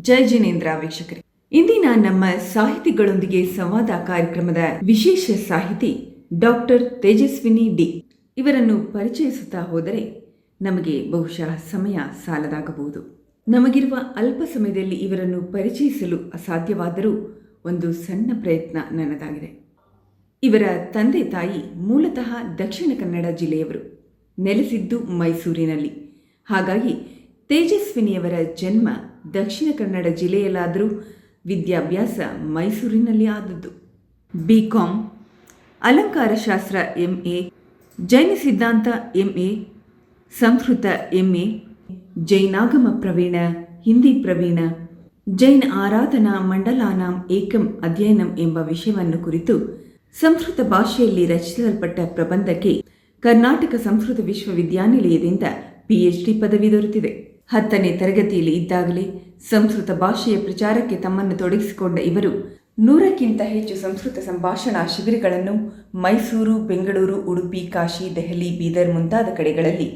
ಜೈ ಜಿನೇಂದ್ರ ವೀಕ್ಷಕರೇ, ಇಂದಿನ ನಮ್ಮ ಸಾಹಿತಿಗಳೊಂದಿಗೆ ಸಂವಾದ ಕಾರ್ಯಕ್ರಮದ ವಿಶೇಷ ಸಾಹಿತಿ ಡಾಕ್ಟರ್ ತೇಜಸ್ವಿನಿ ಡಿ. ಇವರನ್ನು ಪರಿಚಯಿಸುತ್ತಾ ಹೋದರೆ ನಮಗೆ ಬಹುಶಃ ಸಮಯ ಸಾಲದಾಗಬಹುದು. ನಮಗಿರುವ ಅಲ್ಪ ಸಮಯದಲ್ಲಿ ಇವರನ್ನು ಪರಿಚಯಿಸಲು ಅಸಾಧ್ಯವಾದರೂ ಒಂದು ಸಣ್ಣ ಪ್ರಯತ್ನ ನನ್ನದಾಗಿದೆ. ಇವರ ತಂದೆ ತಾಯಿ ಮೂಲತಃ ದಕ್ಷಿಣ ಕನ್ನಡ ಜಿಲ್ಲೆಯವರು, ನೆಲೆಸಿದ್ದು ಮೈಸೂರಿನಲ್ಲಿ. ಹಾಗಾಗಿ ತೇಜಸ್ವಿನಿಯವರ ಜನ್ಮ ದಕ್ಷಿಣ ಕನ್ನಡ ಜಿಲ್ಲೆಯಲ್ಲಾದರೂ ವಿದ್ಯಾಭ್ಯಾಸ ಮೈಸೂರಿನಲ್ಲಿ ಆದದ್ದು. BCom, ಅಲಂಕಾರಶಾಸ್ತ್ರ MA, ಜೈನ ಸಿದ್ಧಾಂತ MA, ಸಂಸ್ಕೃತ MA, ಜೈನಾಗಮ ಪ್ರವೀಣ, ಹಿಂದಿ ಪ್ರವೀಣ, ಜೈನ ಆರಾಧನಾ ಮಂಡಲಾನಾಂ ಏಕಂ ಅಧ್ಯಯನಂ ಎಂಬ ವಿಷಯವನ್ನು ಕುರಿತು ಸಂಸ್ಕೃತ ಭಾಷೆಯಲ್ಲಿ ರಚಿಸಲ್ಪಟ್ಟ ಪ್ರಬಂಧಕ್ಕೆ ಕರ್ನಾಟಕ ಸಂಸ್ಕೃತ ವಿಶ್ವವಿದ್ಯಾನಿಲಯದಿಂದ PhD ಪದವಿ ದೊರೆತಿದೆ. 10ನೇ ತರಗತಿಯಲ್ಲಿ ಇದ್ದಾಗಲೇ ಸಂಸ್ಕೃತ ಭಾಷೆಯ ಪ್ರಚಾರಕ್ಕೆ ತಮ್ಮನ್ನು ತೊಡಗಿಸಿಕೊಂಡ ಇವರು 100ಕ್ಕಿಂತ ಹೆಚ್ಚು ಸಂಸ್ಕೃತ ಸಂಭಾಷಣಾ ಶಿಬಿರಗಳನ್ನು ಮೈಸೂರು, ಬೆಂಗಳೂರು, ಉಡುಪಿ, ಕಾಶಿ, ದೆಹಲಿ, ಬೀದರ್ ಮುಂತಾದ ಕಡೆಗಳಲ್ಲಿ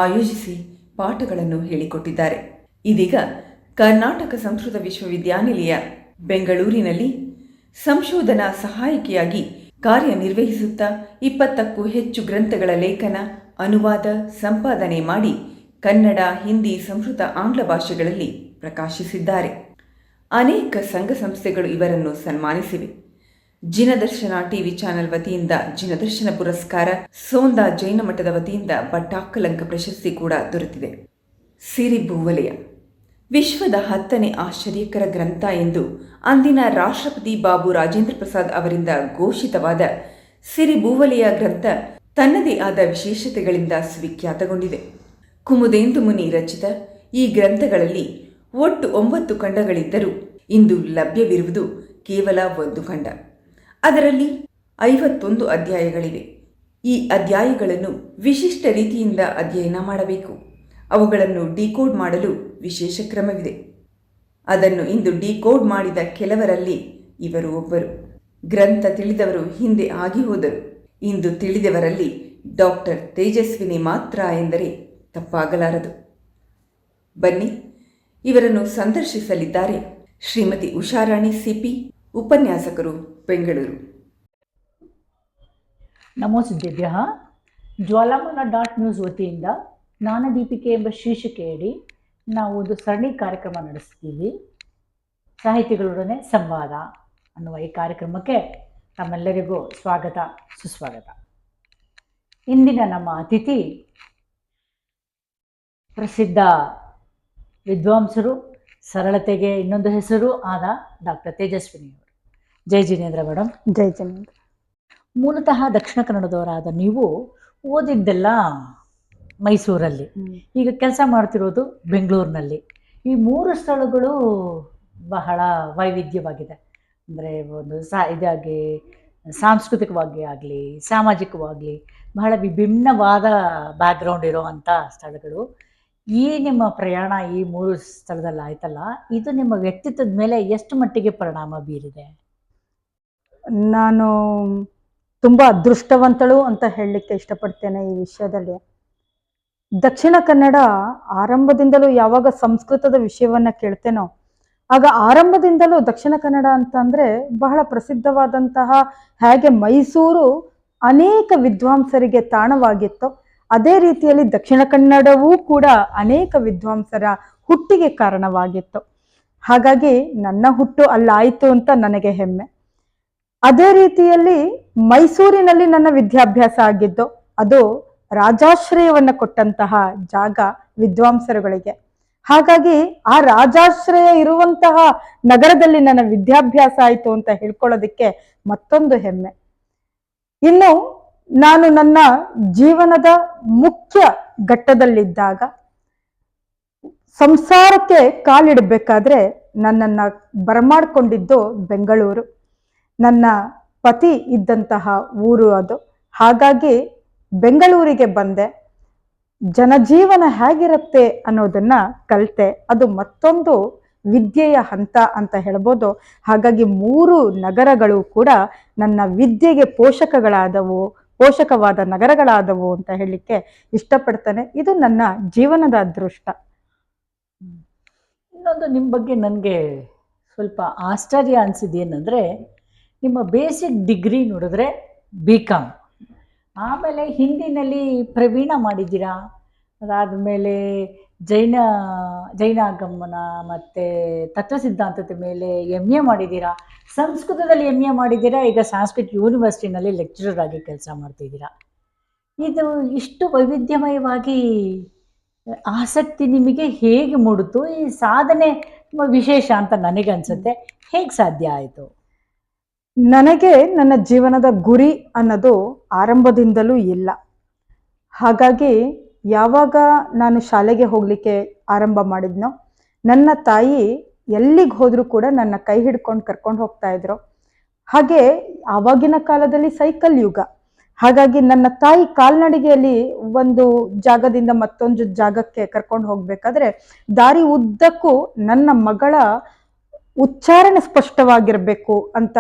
ಆಯೋಜಿಸಿ ಪಾಠಗಳನ್ನು ಹೇಳಿಕೊಟ್ಟಿದ್ದಾರೆ. ಇದೀಗ ಕರ್ನಾಟಕ ಸಂಸ್ಕೃತ ವಿಶ್ವವಿದ್ಯಾನಿಲಯ ಬೆಂಗಳೂರಿನಲ್ಲಿ ಸಂಶೋಧನಾ ಸಹಾಯಕಿಯಾಗಿ ಕಾರ್ಯನಿರ್ವಹಿಸುತ್ತಾ 20ಕ್ಕೂ ಹೆಚ್ಚು ಗ್ರಂಥಗಳ ಲೇಖನ, ಅನುವಾದ, ಸಂಪಾದನೆ ಮಾಡಿ ಕನ್ನಡ, ಹಿಂದಿ, ಸಂಸ್ಕೃತ, ಆಂಗ್ಲ ಭಾಷೆಗಳಲ್ಲಿ ಪ್ರಕಾಶಿಸಿದ್ದಾರೆ. ಅನೇಕ ಸಂಘ ಸಂಸ್ಥೆಗಳು ಇವರನ್ನು ಸನ್ಮಾನಿಸಿವೆ. ಜಿನದರ್ಶನ ಟಿವಿ ಚಾನೆಲ್ ವತಿಯಿಂದ ಜಿನದರ್ಶನ ಪುರಸ್ಕಾರ, ಸೋಂದಾ ಜೈನ ಮಠದ ವತಿಯಿಂದ ಭಟ್ಟಾಕಲಂಕ ಪ್ರಶಸ್ತಿ ಕೂಡ ದೊರೆತಿದೆ. ಸಿರಿಭೂವಲಯ ವಿಶ್ವದ 10ನೇ ಆಶ್ಚರ್ಯಕರ ಗ್ರಂಥ ಎಂದು ಅಂದಿನ ರಾಷ್ಟ್ರಪತಿ ಬಾಬು ರಾಜೇಂದ್ರ ಪ್ರಸಾದ್ ಅವರಿಂದ ಘೋಷಿತವಾದ ಸಿರಿಭೂವಲಯ ಗ್ರಂಥ ತನ್ನದೇ ಆದ ವಿಶೇಷತೆಗಳಿಂದ ಸುವಿಖ್ಯಾತಗೊಂಡಿದೆ. ಕುಮುದೇಂದು ಮುನಿ ರಚಿತ ಈ ಗ್ರಂಥಗಳಲ್ಲಿ ಒಟ್ಟು 9 ಖಂಡಗಳಿದ್ದರೂ ಇಂದು ಲಭ್ಯವಿರುವುದು ಕೇವಲ 1 ಖಂಡ. ಅದರಲ್ಲಿ 51 ಅಧ್ಯಾಯಗಳಿವೆ. ಈ ಅಧ್ಯಾಯಗಳನ್ನು ವಿಶಿಷ್ಟ ರೀತಿಯಿಂದ ಅಧ್ಯಯನ ಮಾಡಬೇಕು. ಅವುಗಳನ್ನು ಡಿಕೋಡ್ ಮಾಡಲು ವಿಶೇಷ ಕ್ರಮವಿದೆ. ಅದನ್ನು ಇಂದು ಡಿಕೋಡ್ ಮಾಡಿದ ಕೆಲವರಲ್ಲಿ ಇವರು ಒಬ್ಬರು. ಗ್ರಂಥ ತಿಳಿದವರು ಹಿಂದೆ ಆಗಿ ಹೋದರು. ಇಂದು ತಿಳಿದವರಲ್ಲಿ ಡಾಕ್ಟರ್ ತೇಜಸ್ವಿನಿ ಮಾತ್ರ ಎಂದರೆ ತಪ್ಪಾಗಲಾರದು. ಬನ್ನಿ, ಇವರನ್ನು ಸಂದರ್ಶಿಸಲಿದ್ದಾರೆ ಶ್ರೀಮತಿ ಉಷಾರಾಣಿ CP, ಉಪನ್ಯಾಸಕರು, ಬೆಂಗಳೂರು. ನಮೋ ಸಿದ್ದೇಭ್ಯಃ. ಜ್ವಾಲಾಮಾನ.ನ್ಯೂಸ್ ವತಿಯಿಂದ ಜ್ಞಾನದೀಪಿಕೆ ಎಂಬ ಶೀರ್ಷಿಕೆಯಡಿ ನಾವು ಒಂದು ಸರಣಿ ಕಾರ್ಯಕ್ರಮ ನಡೆಸ್ತೀವಿ. ಸಾಹಿತಿಗಳೊಡನೆ ಸಂವಾದ ಅನ್ನುವ ಈ ಕಾರ್ಯಕ್ರಮಕ್ಕೆ ತಮ್ಮೆಲ್ಲರಿಗೂ ಸ್ವಾಗತ, ಸುಸ್ವಾಗತ. ಇಂದಿನ ನಮ್ಮ ಅತಿಥಿ ಪ್ರಸಿದ್ಧ ವಿದ್ವಾಂಸರು, ಸರಳತೆಗೆ ಇನ್ನೊಂದು ಹೆಸರು ಆದ ಡಾಕ್ಟರ್ ತೇಜಸ್ವಿನಿ ಅವರು. ಜೈ ಜಿನೇಂದ್ರ ಮೇಡಮ್. ಜೈ ಜಿನೇಂದ್ರ. ಮೂಲತಃ ದಕ್ಷಿಣ ಕನ್ನಡದವರಾದ ನೀವು ಓದಿದ್ದೆಲ್ಲ ಮೈಸೂರಲ್ಲಿ, ಈಗ ಕೆಲಸ ಮಾಡ್ತಿರೋದು ಬೆಂಗಳೂರಿನಲ್ಲಿ. ಈ 3 ಸ್ಥಳಗಳು ಬಹಳ ವೈವಿಧ್ಯವಾಗಿದೆ. ಅಂದರೆ ಒಂದು ಇದಾಗಿ ಸಾಂಸ್ಕೃತಿಕವಾಗಿ ಆಗಲಿ, ಸಾಮಾಜಿಕವಾಗಲಿ ಬಹಳ ವಿಭಿನ್ನವಾದ ಬ್ಯಾಕ್ಗ್ರೌಂಡ್ ಇರೋವಂಥ ಸ್ಥಳಗಳು. ಈ ನಿಮ್ಮ ಪ್ರಯಾಣ ಈ 3 ಸ್ಥಳದಲ್ಲಿ ಆಯ್ತಲ್ಲ, ಇದು ನಿಮ್ಮ ವ್ಯಕ್ತಿತ್ವದ ಮೇಲೆ ಎಷ್ಟು ಮಟ್ಟಿಗೆ ಪರಿಣಾಮ ಬೀರಿದೆ? ನಾನು ತುಂಬ ಅದೃಷ್ಟವಂತಳು ಅಂತ ಹೇಳಲಿಕ್ಕೆ ಇಷ್ಟಪಡ್ತೇನೆ ಈ ವಿಷಯದಲ್ಲಿ. ದಕ್ಷಿಣ ಕನ್ನಡ ಆರಂಭದಿಂದಲೂ ಯಾವಾಗ ಸಂಸ್ಕೃತದ ವಿಷಯವನ್ನು ಕೇಳ್ತೇನೋ ಆಗ ಆರಂಭದಿಂದಲೂ ದಕ್ಷಿಣ ಕನ್ನಡ ಅಂತಂದರೆ ಬಹಳ ಪ್ರಸಿದ್ಧವಾದಂತಹ, ಹೇಗೆ ಮೈಸೂರು ಅನೇಕ ವಿದ್ವಾಂಸರಿಗೆ ತಾಣವಾಗಿತ್ತು, ಅದೇ ರೀತಿಯಲ್ಲಿ ದಕ್ಷಿಣ ಕನ್ನಡವೂ ಕೂಡ ಅನೇಕ ವಿದ್ವಾಂಸರ ಹುಟ್ಟಿಗೆ ಕಾರಣವಾಗಿತ್ತು. ಹಾಗಾಗಿ ನನ್ನ ಹುಟ್ಟು ಅಲ್ಲಾಯಿತು ಅಂತ ನನಗೆ ಹೆಮ್ಮೆ. ಅದೇ ರೀತಿಯಲ್ಲಿ ಮೈಸೂರಿನಲ್ಲಿ ನನ್ನ ವಿದ್ಯಾಭ್ಯಾಸ ಆಗಿದ್ದು, ಅದು ರಾಜಾಶ್ರಯವನ್ನು ಕೊಟ್ಟಂತಹ ಜಾಗ ವಿದ್ವಾಂಸರುಗಳಿಗೆ. ಹಾಗಾಗಿ ಆ ರಾಜಾಶ್ರಯ ಇರುವಂತಹ ನಗರದಲ್ಲಿ ನನ್ನ ವಿದ್ಯಾಭ್ಯಾಸ ಆಯಿತು ಅಂತ ಹೇಳ್ಕೊಳ್ಳೋದಕ್ಕೆ ಮತ್ತೊಂದು ಹೆಮ್ಮೆ. ಇನ್ನು ನಾನು ನನ್ನ ಜೀವನದ ಮುಖ್ಯ ಘಟ್ಟದಲ್ಲಿದ್ದಾಗ, ಸಂಸಾರಕ್ಕೆ ಕಾಲಿಡಬೇಕಾದ್ರೆ ನನ್ನನ್ನು ಬರಮಾಡ್ಕೊಂಡಿದ್ದು ಬೆಂಗಳೂರು. ನನ್ನ ಪತಿ ಇದ್ದಂತಹ ಊರು ಅದು. ಹಾಗಾಗಿ ಬೆಂಗಳೂರಿಗೆ ಬಂದೆ. ಜನಜೀವನ ಹೇಗಿರುತ್ತೆ ಅನ್ನೋದನ್ನ ಕಲಿತೆ. ಅದು ಮತ್ತೊಂದು ವಿದ್ಯೆಯ ಹಂತ ಅಂತ ಹೇಳ್ಬೋದು. ಹಾಗಾಗಿ 3 ನಗರಗಳು ಕೂಡ ನನ್ನ ವಿದ್ಯೆಗೆ ಪೋಷಕವಾದ ನಗರಗಳಾದವು ಅಂತ ಹೇಳಲಿಕ್ಕೆ ಇಷ್ಟಪಡ್ತೇನೆ. ಇದು ನನ್ನ ಜೀವನದ ಅದೃಷ್ಟ. ಇನ್ನೊಂದು ನಿಮ್ಮ ಬಗ್ಗೆ ನನಗೆ ಸ್ವಲ್ಪ ಆಶ್ಚರ್ಯ ಅನಿಸಿದ್ದೇನೆಂದರೆ, ನಿಮ್ಮ ಬೇಸಿಕ್ ಡಿಗ್ರಿ ನೋಡಿದ್ರೆ BCom, ಆಮೇಲೆ ಹಿಂದಿನಲ್ಲಿ ಪ್ರವೀಣ ಮಾಡಿದ್ದೀರಾ, ಅದಾದಮೇಲೆ ಜೈನ ಜೈನಾಗಮನ ಮತ್ತು ತತ್ವಸಿದ್ಧಾಂತದ ಮೇಲೆ MA ಮಾಡಿದ್ದೀರಾ, ಸಂಸ್ಕೃತದಲ್ಲಿ MA ಮಾಡಿದ್ದೀರಾ, ಈಗ ಸಂಸ್ಕೃತ್ ಯೂನಿವರ್ಸಿಟಿನಲ್ಲಿ ಲೆಕ್ಚರರ್ ಆಗಿ ಕೆಲಸ ಮಾಡ್ತಿದ್ದೀರಾ. ಇದು ಇಷ್ಟು ವೈವಿಧ್ಯಮಯವಾಗಿ ಆಸಕ್ತಿ ನಿಮಗೆ ಹೇಗೆ ಮೂಡಿತು? ಈ ಸಾಧನೆ ತುಂಬ ವಿಶೇಷ ಅಂತ ನನಗನ್ಸುತ್ತೆ. ಹೇಗೆ ಸಾಧ್ಯ ಆಯಿತು? ನನಗೆ ನನ್ನ ಜೀವನದ ಗುರಿ ಅನ್ನೋದು ಆರಂಭದಿಂದಲೂ ಇಲ್ಲ. ಹಾಗಾಗಿ ಯಾವಾಗ ನಾನು ಶಾಲೆಗೆ ಹೋಗಲಿಕ್ಕೆ ಆರಂಭ ಮಾಡಿದ್ನೋ, ನನ್ನ ತಾಯಿ ಎಲ್ಲಿಗೆ ಹೋದರೂ ಕೂಡ ನನ್ನ ಕೈ ಹಿಡ್ಕೊಂಡು ಕರ್ಕೊಂಡು ಹೋಗ್ತಾ ಇದ್ರು. ಹಾಗೆ ಆವಾಗಿನ ಕಾಲದಲ್ಲಿ ಸೈಕಲ್ ಯುಗ. ಹಾಗಾಗಿ ನನ್ನ ತಾಯಿ ಕಾಲ್ನಡಿಗೆಯಲ್ಲಿ ಒಂದು ಜಾಗದಿಂದ ಮತ್ತೊಂದು ಜಾಗಕ್ಕೆ ಕರ್ಕೊಂಡು ಹೋಗ್ಬೇಕಾದ್ರೆ ದಾರಿ ಉದ್ದಕ್ಕೂ ನನ್ನ ಮಗಳ ಉಚ್ಚಾರಣೆ ಸ್ಪಷ್ಟವಾಗಿರಬೇಕು ಅಂತ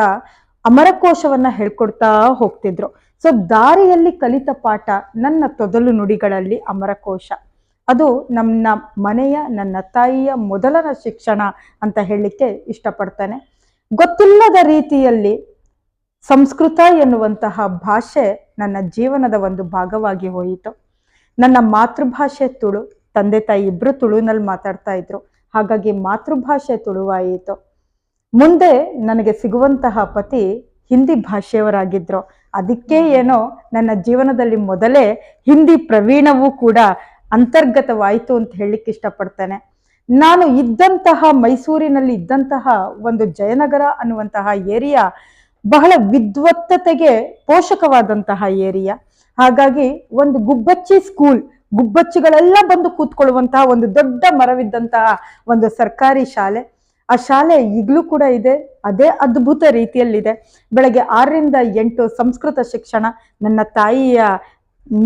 ಅಮರಕೋಶವನ್ನ ಹೇಳ್ಕೊಡ್ತಾ ಹೋಗ್ತಿದ್ರು. ಸೊ ದಾರಿಯಲ್ಲಿ ಕಲಿತ ಪಾಠ ನನ್ನ ತೊದಲು ನುಡಿಗಳಲ್ಲಿ ಅಮರಕೋಶ. ಅದು ನನ್ನ ಮನೆಯ, ನನ್ನ ತಾಯಿಯ ಮೊದಲ ಶಿಕ್ಷಣ ಅಂತ ಹೇಳಲಿಕ್ಕೆ ಇಷ್ಟಪಡ್ತಾನೆ. ಗೊತ್ತಿಲ್ಲದ ರೀತಿಯಲ್ಲಿ ಸಂಸ್ಕೃತ ಎನ್ನುವಂತಹ ಭಾಷೆ ನನ್ನ ಜೀವನದ ಒಂದು ಭಾಗವಾಗಿ ಹೋಯಿತು. ನನ್ನ ಮಾತೃಭಾಷೆ ತುಳು, ತಂದೆ ತಾಯಿ ಇಬ್ರು ತುಳುನಲ್ಲಿ ಮಾತಾಡ್ತಾ ಇದ್ರು. ಹಾಗಾಗಿ ಮಾತೃಭಾಷೆ ತುಳುವಾಯಿತು. ಮುಂದೆ ನನಗೆ ಸಿಗುವಂತಹ ಪತಿ ಹಿಂದಿ ಭಾಷೆಯವರಾಗಿದ್ರು. ಅದಕ್ಕೆ ಏನೋ ನನ್ನ ಜೀವನದಲ್ಲಿ ಮೊದಲೇ ಹಿಂದಿ ಪ್ರವೀಣವೂ ಕೂಡ ಅಂತರ್ಗತವಾಯಿತು ಅಂತ ಹೇಳಲಿಕ್ಕೆ ಇಷ್ಟಪಡ್ತೇನೆ. ನಾನು ಇದ್ದಂತಹ ಮೈಸೂರಿನಲ್ಲಿ ಇದ್ದಂತಹ ಒಂದು ಜಯನಗರ ಅನ್ನುವಂತಹ ಏರಿಯಾ ಬಹಳ ವಿದ್ವತ್ತತೆಗೆ ಪೋಷಕವಾದಂತಹ ಏರಿಯಾ. ಹಾಗಾಗಿ ಒಂದು ಗುಬ್ಬಚ್ಚಿ ಸ್ಕೂಲ್, ಗುಬ್ಬಚ್ಚಿಗಳೆಲ್ಲ ಬಂದು ಕೂತ್ಕೊಳ್ಳುವಂತಹ ಒಂದು ದೊಡ್ಡ ಮರವಿದ್ದಂತಹ ಒಂದು ಸರ್ಕಾರಿ ಶಾಲೆ. ಆ ಶಾಲೆ ಈಗಲೂ ಕೂಡ ಇದೆ, ಅದೇ ಅದ್ಭುತ ರೀತಿಯಲ್ಲಿದೆ. ಬೆಳಗ್ಗೆ 6ರಿಂದ 8 ಸಂಸ್ಕೃತ ಶಿಕ್ಷಣ, ನನ್ನ ತಾಯಿಯ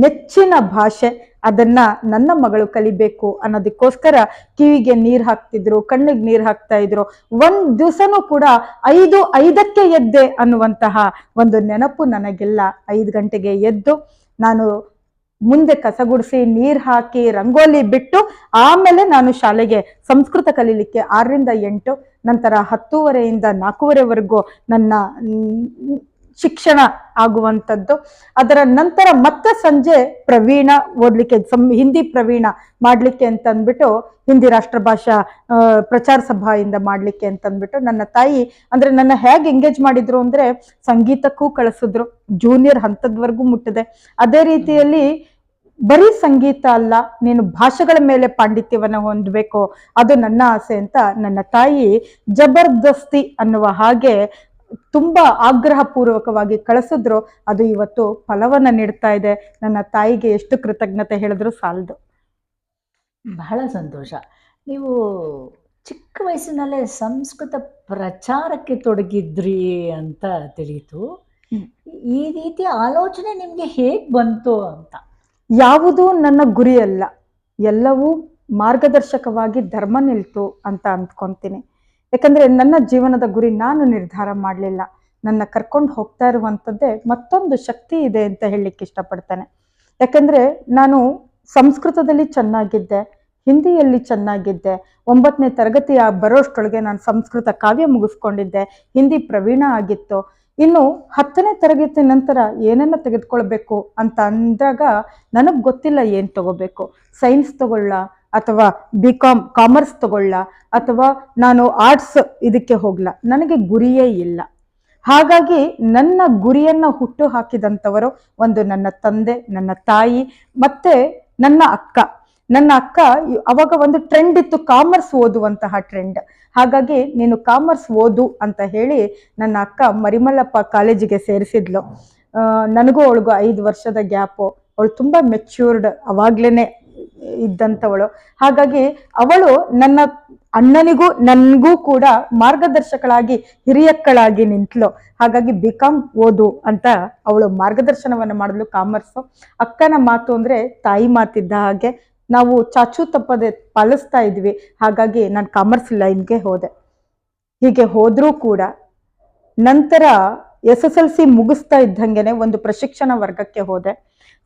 ನೆಚ್ಚಿನ ಭಾಷೆ. ಅದನ್ನ ನನ್ನ ಮಗಳು ಕಲಿಬೇಕು ಅನ್ನೋದಕ್ಕೋಸ್ಕರ ಕಿವಿಗೆ ನೀರು ಹಾಕ್ತಿದ್ರು, ಕಣ್ಣಿಗೆ ನೀರು ಹಾಕ್ತಾ ಇದ್ರು. ಒಂದ್ ದಿವಸನೂ ಕೂಡ 5:05ಕ್ಕೆ ಎದ್ದೆ ಅನ್ನುವಂತಹ ಒಂದು ನೆನಪು ನನಗೆಲ್ಲ. 5 ಗಂಟೆಗೆ ಎದ್ದು ನಾನು ಮುಂದೆ ಕಸಗುಡಿಸಿ ನೀರು ಹಾಕಿ ರಂಗೋಲಿ ಬಿಟ್ಟು ಆಮೇಲೆ ನಾನು ಶಾಲೆಗೆ ಸಂಸ್ಕೃತ ಕಲೀಲಿಕ್ಕೆ 6ರಿಂದ 8, ನಂತರ 10:30ಯಿಂದ 4:15ವರೆಗೂ ನನ್ನ ಶಿಕ್ಷಣ ಆಗುವಂಥದ್ದು. ಅದರ ನಂತರ ಮತ್ತೆ ಸಂಜೆ ಪ್ರವೀಣ ಓದ್ಲಿಕ್ಕೆ, ಹಿಂದಿ ಪ್ರವೀಣ ಮಾಡ್ಲಿಕ್ಕೆ ಅಂತ ಅಂದ್ಬಿಟ್ಟು, ಹಿಂದಿ ರಾಷ್ಟ್ರಭಾಷಾ ಪ್ರಚಾರ ಸಭಾಯಿಂದ ಮಾಡ್ಲಿಕ್ಕೆ ಅಂತ ಅಂದ್ಬಿಟ್ಟು ನನ್ನ ತಾಯಿ ಅಂದ್ರೆ ನನ್ನ ಹೇಗೆ ಎಂಗೇಜ್ ಮಾಡಿದ್ರು ಅಂದ್ರೆ ಸಂಗೀತಕ್ಕೂ ಕಳಿಸಿದ್ರು. ಜೂನಿಯರ್ ಹಂತದವರೆಗೂ ಮುಟ್ಟಿದೆ. ಅದೇ ರೀತಿಯಲ್ಲಿ ಬರೀ ಸಂಗೀತ ಅಲ್ಲ, ನೀನು ಭಾಷೆಗಳ ಮೇಲೆ ಪಾಂಡಿತ್ಯವನ್ನ ಹೊಂದಬೇಕು, ಅದು ನನ್ನ ಆಸೆ ಅಂತ ನನ್ನ ತಾಯಿ ಜಬರ್ದಸ್ತಿ ಅನ್ನುವ ಹಾಗೆ ತುಂಬಾ ಆಗ್ರಹ ಪೂರ್ವಕವಾಗಿ ಕಳಿಸಿದ್ರು. ಅದು ಇವತ್ತು ಫಲವನ್ನ ನೀಡ್ತಾ ಇದೆ. ನನ್ನ ತಾಯಿಗೆ ಎಷ್ಟು ಕೃತಜ್ಞತೆ ಹೇಳಿದ್ರು ಸಾಲದು. ಬಹಳ ಸಂತೋಷ. ನೀವು ಚಿಕ್ಕ ವಯಸ್ಸಿನಲ್ಲೇ ಸಂಸ್ಕೃತ ಪ್ರಚಾರಕ್ಕೆ ತೊಡಗಿದ್ರಿ ಅಂತ ತಿಳಿಯಿತು. ಈ ರೀತಿಯ ಆಲೋಚನೆ ನಿಮಗೆ ಹೇಗೆ ಬಂತು ಅಂತ? ಯಾವುದೂ ನನ್ನ ಗುರಿ ಅಲ್ಲ, ಎಲ್ಲವೂ ಮಾರ್ಗದರ್ಶಕವಾಗಿ ಧರ್ಮ ನಿಲ್ತು ಅಂತ ಅಂದ್ಕೊಂತೀನಿ. ಯಾಕಂದ್ರೆ ನನ್ನ ಜೀವನದ ಗುರಿ ನಾನು ನಿರ್ಧಾರ ಮಾಡಲಿಲ್ಲ. ನನ್ನ ಕರ್ಕೊಂಡು ಹೋಗ್ತಾ ಇರುವಂಥದ್ದೇ ಮತ್ತೊಂದು ಶಕ್ತಿ ಇದೆ ಅಂತ ಹೇಳಲಿಕ್ಕೆ ಇಷ್ಟಪಡ್ತೇನೆ. ಯಾಕಂದ್ರೆ ನಾನು ಸಂಸ್ಕೃತದಲ್ಲಿ ಚೆನ್ನಾಗಿದ್ದೆ, ಹಿಂದಿಯಲ್ಲಿ ಚೆನ್ನಾಗಿದ್ದೆ. 9ನೇ ತರಗತಿ ಬರೋಷ್ಟೊಳಗೆ ನಾನು ಸಂಸ್ಕೃತ ಕಾವ್ಯ ಮುಗಿಸ್ಕೊಂಡಿದ್ದೆ, ಹಿಂದಿ ಪ್ರವೀಣ ಆಗಿತ್ತು. ಇನ್ನು 10ನೇ ತರಗತಿ ನಂತರ ಏನನ್ನ ತೆಗೆದುಕೊಳ್ಬೇಕು ಅಂತ ಅಂದಾಗ ನನಗೆ ಗೊತ್ತಿಲ್ಲ ಏನು ತಗೋಬೇಕು. ಸೈನ್ಸ್ ತಗೊಳ್ಳ ಅಥವಾ BCom ಕಾಮರ್ಸ್ ತಗೊಳ್ಳ ಅಥವಾ ನಾನು ಆರ್ಟ್ಸ್ ಇದಕ್ಕೆ ಹೋಗ್ಲ, ನನಗೆ ಗುರಿಯೇ ಇಲ್ಲ. ಹಾಗಾಗಿ ನನ್ನ ಗುರಿಯನ್ನ ಹುಟ್ಟು ಹಾಕಿದಂಥವರು ಒಂದು ನನ್ನ ತಂದೆ, ನನ್ನ ತಾಯಿ ಮತ್ತೆ ನನ್ನ ಅಕ್ಕ. ನನ್ನ ಅಕ್ಕ ಅವಾಗ ಒಂದು ಟ್ರೆಂಡ್ ಇತ್ತು, ಕಾಮರ್ಸ್ ಓದುವಂತಹ ಟ್ರೆಂಡ್. ಹಾಗಾಗಿ ನೀನು ಕಾಮರ್ಸ್ ಓದು ಅಂತ ಹೇಳಿ ನನ್ನ ಅಕ್ಕ ಮರಿಮಲ್ಲಪ್ಪ ಕಾಲೇಜಿಗೆ ಸೇರಿಸಿದ್ಲು. ನನಗೂ ಅವಳಿಗೂ 5 ವರ್ಷದ ಗ್ಯಾಪು. ಅವಳು ತುಂಬಾ ಮೆಚ್ಯೂರ್ಡ್ ಅವಾಗ್ಲೇನೆ ಇದ್ದಂಥವಳು. ಹಾಗಾಗಿ ಅವಳು ನನ್ನ ಅಣ್ಣನಿಗೂ ನನಗೂ ಕೂಡ ಮಾರ್ಗದರ್ಶಕಳಾಗಿ, ಹಿರಿಯಕ್ಕಳಾಗಿ ನಿಂತಳು. ಹಾಗಾಗಿ BCom ಓದು ಅಂತ ಅವಳು ಮಾರ್ಗದರ್ಶನವನ್ನ ಮಾಡಿದ್ಲು. ಕಾಮರ್ಸು ಅಕ್ಕನ ಮಾತು ಅಂದ್ರೆ ತಾಯಿ ಮಾತಿದ್ದ ಹಾಗೆ ನಾವು ಚಾಚು ತಪ್ಪದೆ ಪಾಲಿಸ್ತಾ ಇದ್ವಿ. ಹಾಗಾಗಿ ನಾನು ಕಾಮರ್ಸ್ ಲೈನ್ಗೆ ಹೋದೆ. ಹೀಗೆ ಹೋದ್ರೂ ಕೂಡ ನಂತರ SSLC ಮುಗಿಸ್ತಾ ಇದ್ದಂಗೆನೆ ಒಂದು ಪ್ರಶಿಕ್ಷಣ ವರ್ಗಕ್ಕೆ ಹೋದೆ.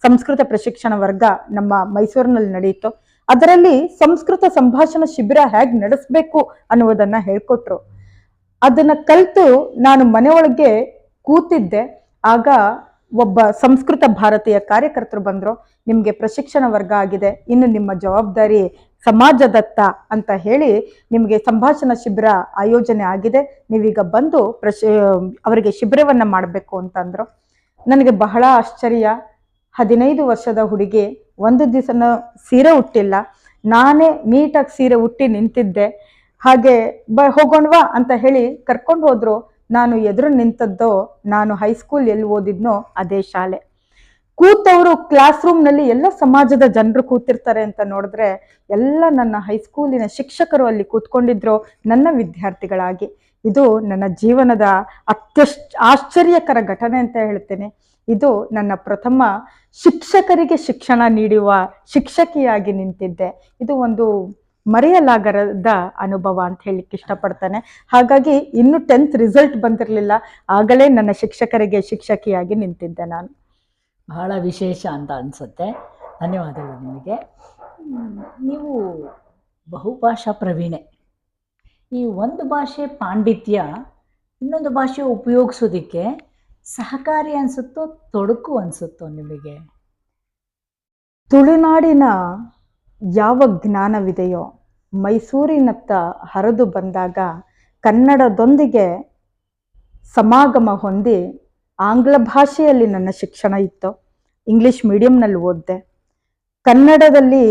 ಸಂಸ್ಕೃತ ಪ್ರಶಿಕ್ಷಣ ವರ್ಗ ನಮ್ಮ ಮೈಸೂರಿನಲ್ಲಿ ನಡೆಯಿತು. ಅದರಲ್ಲಿ ಸಂಸ್ಕೃತ ಸಂಭಾಷಣಾ ಶಿಬಿರ ಹೇಗೆ ನಡೆಸಬೇಕು ಅನ್ನುವುದನ್ನ ಹೇಳ್ಕೊಟ್ರು. ಅದನ್ನ ಕಲಿತು ನಾನು ಮನೆಯೊಳಗೆ ಕೂತಿದ್ದೆ. ಆಗ ಒಬ್ಬ ಸಂಸ್ಕೃತ ಭಾರತೀಯ ಕಾರ್ಯಕರ್ತರು ಬಂದ್ರು. ನಿಮ್ಗೆ ಪ್ರಶಿಕ್ಷಣ ವರ್ಗ ಆಗಿದೆ, ಇನ್ನು ನಿಮ್ಮ ಜವಾಬ್ದಾರಿ ಸಮಾಜದತ್ತ ಅಂತ ಹೇಳಿ ನಿಮಗೆ ಸಂಭಾಷಣಾ ಶಿಬಿರ ಆಯೋಜನೆ ಆಗಿದೆ, ನೀವೀಗ ಬಂದು ಅವರಿಗೆ ಶಿಬಿರವನ್ನ ಮಾಡಬೇಕು ಅಂತಂದ್ರು. ನನಗೆ ಬಹಳ ಆಶ್ಚರ್ಯ. 15 ವರ್ಷದ ಹುಡುಗಿ, ಒಂದು ದಿವಸನ ಸೀರೆ ಉಟ್ಟಿಲ್ಲ, ನಾನೇ ನೀಟಾಗಿ ಸೀರೆ ಉಟ್ಟಿ ನಿಂತಿದ್ದೆ. ಹಾಗೆ ಹೋಗೋಣವಾ ಅಂತ ಹೇಳಿ ಕರ್ಕೊಂಡು ಹೋದ್ರು. ನಾನು ಎದುರು ನಿಂತದ್ದು ನಾನು ಹೈಸ್ಕೂಲ್ ಎಲ್ಲಿ ಓದಿದ್ನೋ ಅದೇ ಶಾಲೆ. ಕೂತವರು ಕ್ಲಾಸ್ ರೂಮ್ನಲ್ಲಿ ಎಲ್ಲ ಸಮಾಜದ ಜನರು ಕೂತಿರ್ತಾರೆ ಅಂತ ನೋಡಿದ್ರೆ ಎಲ್ಲ ನನ್ನ ಹೈಸ್ಕೂಲಿನ ಶಿಕ್ಷಕರು ಅಲ್ಲಿ ಕೂತ್ಕೊಂಡಿದ್ರು ನನ್ನ ವಿದ್ಯಾರ್ಥಿಗಳಾಗಿ. ಇದು ನನ್ನ ಜೀವನದ ಆಶ್ಚರ್ಯಕರ ಘಟನೆ ಅಂತ ಹೇಳ್ತೇನೆ. ಇದು ನನ್ನ ಪ್ರಥಮ ಶಿಕ್ಷಕರಿಗೆ ಶಿಕ್ಷಣ ನೀಡುವ ಶಿಕ್ಷಕಿಯಾಗಿ ನಿಂತಿದ್ದೆ. ಇದು ಒಂದು ಮರೆಯಲಾಗದ ಅನುಭವ ಅಂತ ಹೇಳಲಿಕ್ಕೆ ಇಷ್ಟಪಡ್ತಾನೆ. ಹಾಗಾಗಿ ಇನ್ನು 10th ರಿಸಲ್ಟ್ ಬಂದಿರಲಿಲ್ಲ, ಆಗಲೇ ನನ್ನ ಶಿಕ್ಷಕರಿಗೆ ಶಿಕ್ಷಕಿಯಾಗಿ ನಿಂತಿದ್ದೆ ನಾನು. ಬಹಳ ವಿಶೇಷ ಅಂತ ಅನಿಸುತ್ತೆ. ಧನ್ಯವಾದಗಳು ನಿಮಗೆ. ನೀವು ಬಹುಭಾಷಾ ಪ್ರವೀಣೆ. ಈ ಒಂದು ಭಾಷೆ ಪಾಂಡಿತ್ಯ ಇನ್ನೊಂದು ಭಾಷೆ ಉಪಯೋಗಿಸೋದಕ್ಕೆ ಸಹಕಾರಿ ಅನಿಸುತ್ತೋ ತೊಡಕು ಅನಿಸುತ್ತೋ ನಿಮಗೆ? ತುಳುನಾಡಿನ ಯಾವ ಜ್ಞಾನವಿದೆಯೋ ಮೈಸೂರಿನತ್ತ ಹರಿದು ಬಂದಾಗ ಕನ್ನಡದೊಂದಿಗೆ ಸಮಾಗಮ ಹೊಂದಿ ಆಂಗ್ಲ ಭಾಷೆಯಲ್ಲಿ ನನ್ನ ಶಿಕ್ಷಣ ಇತ್ತು. ಇಂಗ್ಲಿಷ್ ಮೀಡಿಯಂನಲ್ಲಿ ಓದಿದೆ. ಕನ್ನಡದಲ್ಲಿ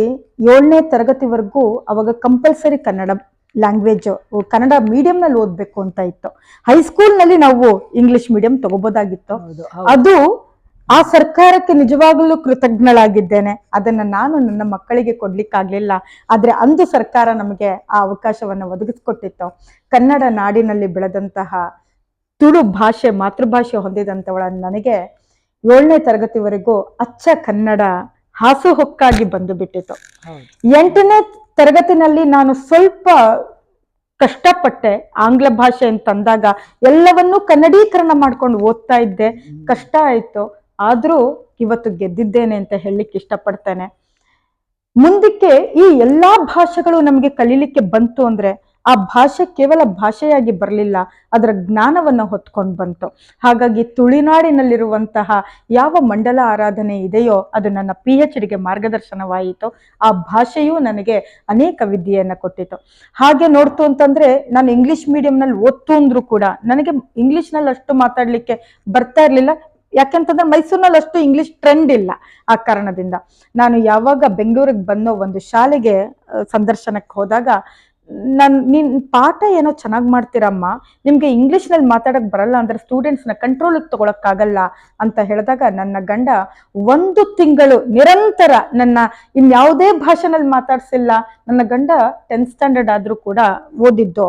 7ನೇ ತರಗತಿವರೆಗೂ ಅವಾಗ ಕಂಪಲ್ಸರಿ ಕನ್ನಡ ಲ್ಯಾಂಗ್ವೇಜ್, ಕನ್ನಡ ಮೀಡಿಯಂನಲ್ಲಿ ಓದಬೇಕು ಅಂತ ಇತ್ತು. ಹೈಸ್ಕೂಲ್ನಲ್ಲಿ ನಾವು ಇಂಗ್ಲಿಷ್ ಮೀಡಿಯಂ ತಗೋಬೋದಾಗಿತ್ತು. ಅದು ಆ ಸರ್ಕಾರಕ್ಕೆ ನಿಜವಾಗಲೂ ಕೃತಜ್ಞಳಾಗಿದ್ದೇನೆ. ಅದನ್ನ ನಾನು ನನ್ನ ಮಕ್ಕಳಿಗೆ ಕೊಡ್ಲಿಕ್ಕಾಗ್ಲಿಲ್ಲ. ಆದ್ರೆ ಅಂದು ಸರ್ಕಾರ ನಮಗೆ ಆ ಅವಕಾಶವನ್ನು ಒದಗಿಸ್ಕೊಟ್ಟಿತ್ತು. ಕನ್ನಡ ನಾಡಿನಲ್ಲಿ ಬೆಳೆದಂತಹ ತುಳು ಭಾಷೆ ಮಾತೃಭಾಷೆ ಹೊಂದಿದಂಥವಳ ನನಗೆ 7ನೇ ತರಗತಿವರೆಗೂ ಅಚ್ಚ ಕನ್ನಡ ಹಾಸುಹೊಕ್ಕಾಗಿ ಬಂದು ಬಿಟ್ಟಿತ್ತು. 8ನೇ ತರಗತಿನಲ್ಲಿ ನಾನು ಸ್ವಲ್ಪ ಕಷ್ಟಪಟ್ಟೆ. ಆಂಗ್ಲ ಭಾಷೆ ಅಂತಂದಾಗ ಎಲ್ಲವನ್ನೂ ಕನ್ನಡೀಕರಣ ಮಾಡ್ಕೊಂಡು ಓದ್ತಾ ಇದ್ದೆ. ಕಷ್ಟ ಆಯ್ತು, ಆದ್ರೂ ಇವತ್ತು ಗೆದ್ದಿದ್ದೇನೆ ಅಂತ ಹೇಳಲಿಕ್ಕೆ ಇಷ್ಟಪಡ್ತೇನೆ. ಮುಂದಕ್ಕೆ ಈ ಎಲ್ಲಾ ಭಾಷೆಗಳು ನಮಗೆ ಕಲೀಲಿಕ್ಕೆ ಬಂತು ಅಂದ್ರೆ ಆ ಭಾಷೆ ಕೇವಲ ಭಾಷೆಯಾಗಿ ಬರಲಿಲ್ಲ, ಅದರ ಜ್ಞಾನವನ್ನ ಹೊತ್ಕೊಂಡು ಬಂತು. ಹಾಗಾಗಿ ತುಳುನಾಡಿನಲ್ಲಿರುವಂತಹ ಯಾವ ಮಂಡಲ ಆರಾಧನೆ ಇದೆಯೋ ಅದು ನನ್ನ PhDಗೆ ಮಾರ್ಗದರ್ಶನವಾಯಿತು. ಆ ಭಾಷೆಯೂ ನನಗೆ ಅನೇಕ ವಿದ್ಯೆಯನ್ನ ಕೊಟ್ಟಿತು. ಹಾಗೆ ನೋಡ್ತು ಅಂತಂದ್ರೆ ನಾನು ಇಂಗ್ಲಿಷ್ ಮೀಡಿಯಂನಲ್ಲಿ ಓದ್ತು ಅಂದ್ರೂ ಕೂಡ ನನಗೆ ಇಂಗ್ಲಿಷ್ನಲ್ಲಿ ಅಷ್ಟು ಮಾತಾಡ್ಲಿಕ್ಕೆ ಬರ್ತಾ ಇರ್ಲಿಲ್ಲ. ಯಾಕೆಂತಂದ್ರೆ ಮೈಸೂರಿನಲ್ಲಿ ಅಷ್ಟು ಇಂಗ್ಲಿಷ್ ಟ್ರೆಂಡ್ ಇಲ್ಲ. ಆ ಕಾರಣದಿಂದ ನಾನು ಯಾವಾಗ ಬೆಂಗಳೂರಿಗೆ ಬಂದೋ ಒಂದು ಶಾಲೆಗೆ ಸಂದರ್ಶನಕ್ಕೆ ಹೋದಾಗ ನೀನ್ ಪಾಠ ಏನೋ ಚೆನ್ನಾಗಿ ಮಾಡ್ತೀರಮ್ಮ, ನಿಮ್ಗೆ ಇಂಗ್ಲಿಷ್ನಲ್ಲಿ ಮಾತಾಡಕ್ ಬರಲ್ಲ ಅಂದ್ರೆ ಸ್ಟೂಡೆಂಟ್ಸ್ನ ಕಂಟ್ರೋಲಿಗೆ ತಗೊಳಕ್ಕಾಗಲ್ಲ ಅಂತ ಹೇಳಿದಾಗ ನನ್ನ ಗಂಡ 1 ತಿಂಗಳು ನಿರಂತರ ನನ್ನ ಇನ್ಯಾವುದೇ ಭಾಷೆನಲ್ಲಿ ಮಾತಾಡ್ಸಿಲ್ಲ. ನನ್ನ ಗಂಡ 10th ಸ್ಟ್ಯಾಂಡರ್ಡ್ ಆದ್ರೂ ಕೂಡ ಓದಿದ್ದು,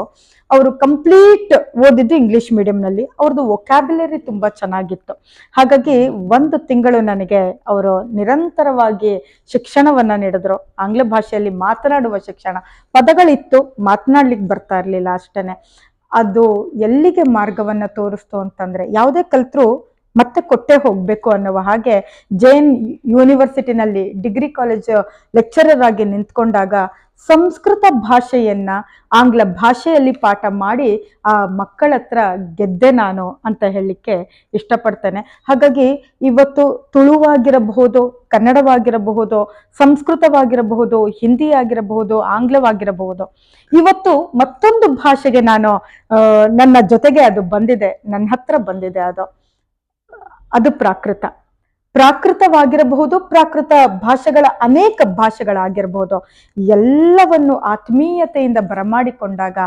ಅವರು ಕಂಪ್ಲೀಟ್ ಓದಿದ್ದು ಇಂಗ್ಲಿಷ್ ಮೀಡಿಯಂನಲ್ಲಿ. ಅವ್ರದ್ದು ವೊಕ್ಯಾಬ್ಯುಲರಿ ತುಂಬಾ ಚೆನ್ನಾಗಿತ್ತು. ಹಾಗಾಗಿ 1 ತಿಂಗಳು ನನಗೆ ಅವರು ನಿರಂತರವಾಗಿ ಶಿಕ್ಷಣವನ್ನ ನೀಡಿದ್ರು. ಆಂಗ್ಲ ಭಾಷೆಯಲ್ಲಿ ಮಾತನಾಡುವ ಶಿಕ್ಷಣ. ಪದಗಳಿತ್ತು, ಮಾತನಾಡ್ಲಿಕ್ಕೆ ಬರ್ತಾ ಇರ್ಲಿಲ್ಲ ಅಷ್ಟೇನೆ. ಅದು ಎಲ್ಲಿಗೆ ಮಾರ್ಗವನ್ನ ತೋರಿಸ್ತು ಅಂತಂದ್ರೆ ಯಾವುದೇ ಕಲ್ತ್ರು ಮತ್ತೆ ಕೊಟ್ಟೆ ಹೋಗ್ಬೇಕು ಅನ್ನುವ ಹಾಗೆ ಜೈನ್ ಯೂನಿವರ್ಸಿಟಿನಲ್ಲಿ ಡಿಗ್ರಿ ಕಾಲೇಜ್ ಲೆಕ್ಚರರ್ ಆಗಿ ನಿಂತ್ಕೊಂಡಾಗ ಸಂಸ್ಕೃತ ಭಾಷೆಯನ್ನ ಆಂಗ್ಲ ಭಾಷೆಯಲ್ಲಿ ಪಾಠ ಮಾಡಿ ಆ ಮಕ್ಕಳ ಹತ್ರ ಗೆದ್ದೆ ನಾನು ಅಂತ ಹೇಳಲಿಕ್ಕೆ ಇಷ್ಟಪಡ್ತೇನೆ. ಹಾಗಾಗಿ ಇವತ್ತು ತುಳುವಾಗಿರಬಹುದು, ಕನ್ನಡವಾಗಿರಬಹುದು, ಸಂಸ್ಕೃತವಾಗಿರಬಹುದು, ಹಿಂದಿ ಆಗಿರಬಹುದು, ಆಂಗ್ಲವಾಗಿರಬಹುದು, ಇವತ್ತು ಮತ್ತೊಂದು ಭಾಷೆಗೆ ನಾನು ನನ್ನ ಜೊತೆಗೆ ಅದು ಬಂದಿದೆ, ನನ್ನ ಹತ್ರ ಬಂದಿದೆ. ಅದು ಪ್ರಾಕೃತವಾಗಿರಬಹುದು, ಪ್ರಾಕೃತ ಭಾಷೆಗಳ ಅನೇಕ ಭಾಷೆಗಳಾಗಿರಬಹುದು. ಎಲ್ಲವನ್ನು ಆತ್ಮೀಯತೆಯಿಂದ ಬರಮಾಡಿಕೊಂಡಾಗ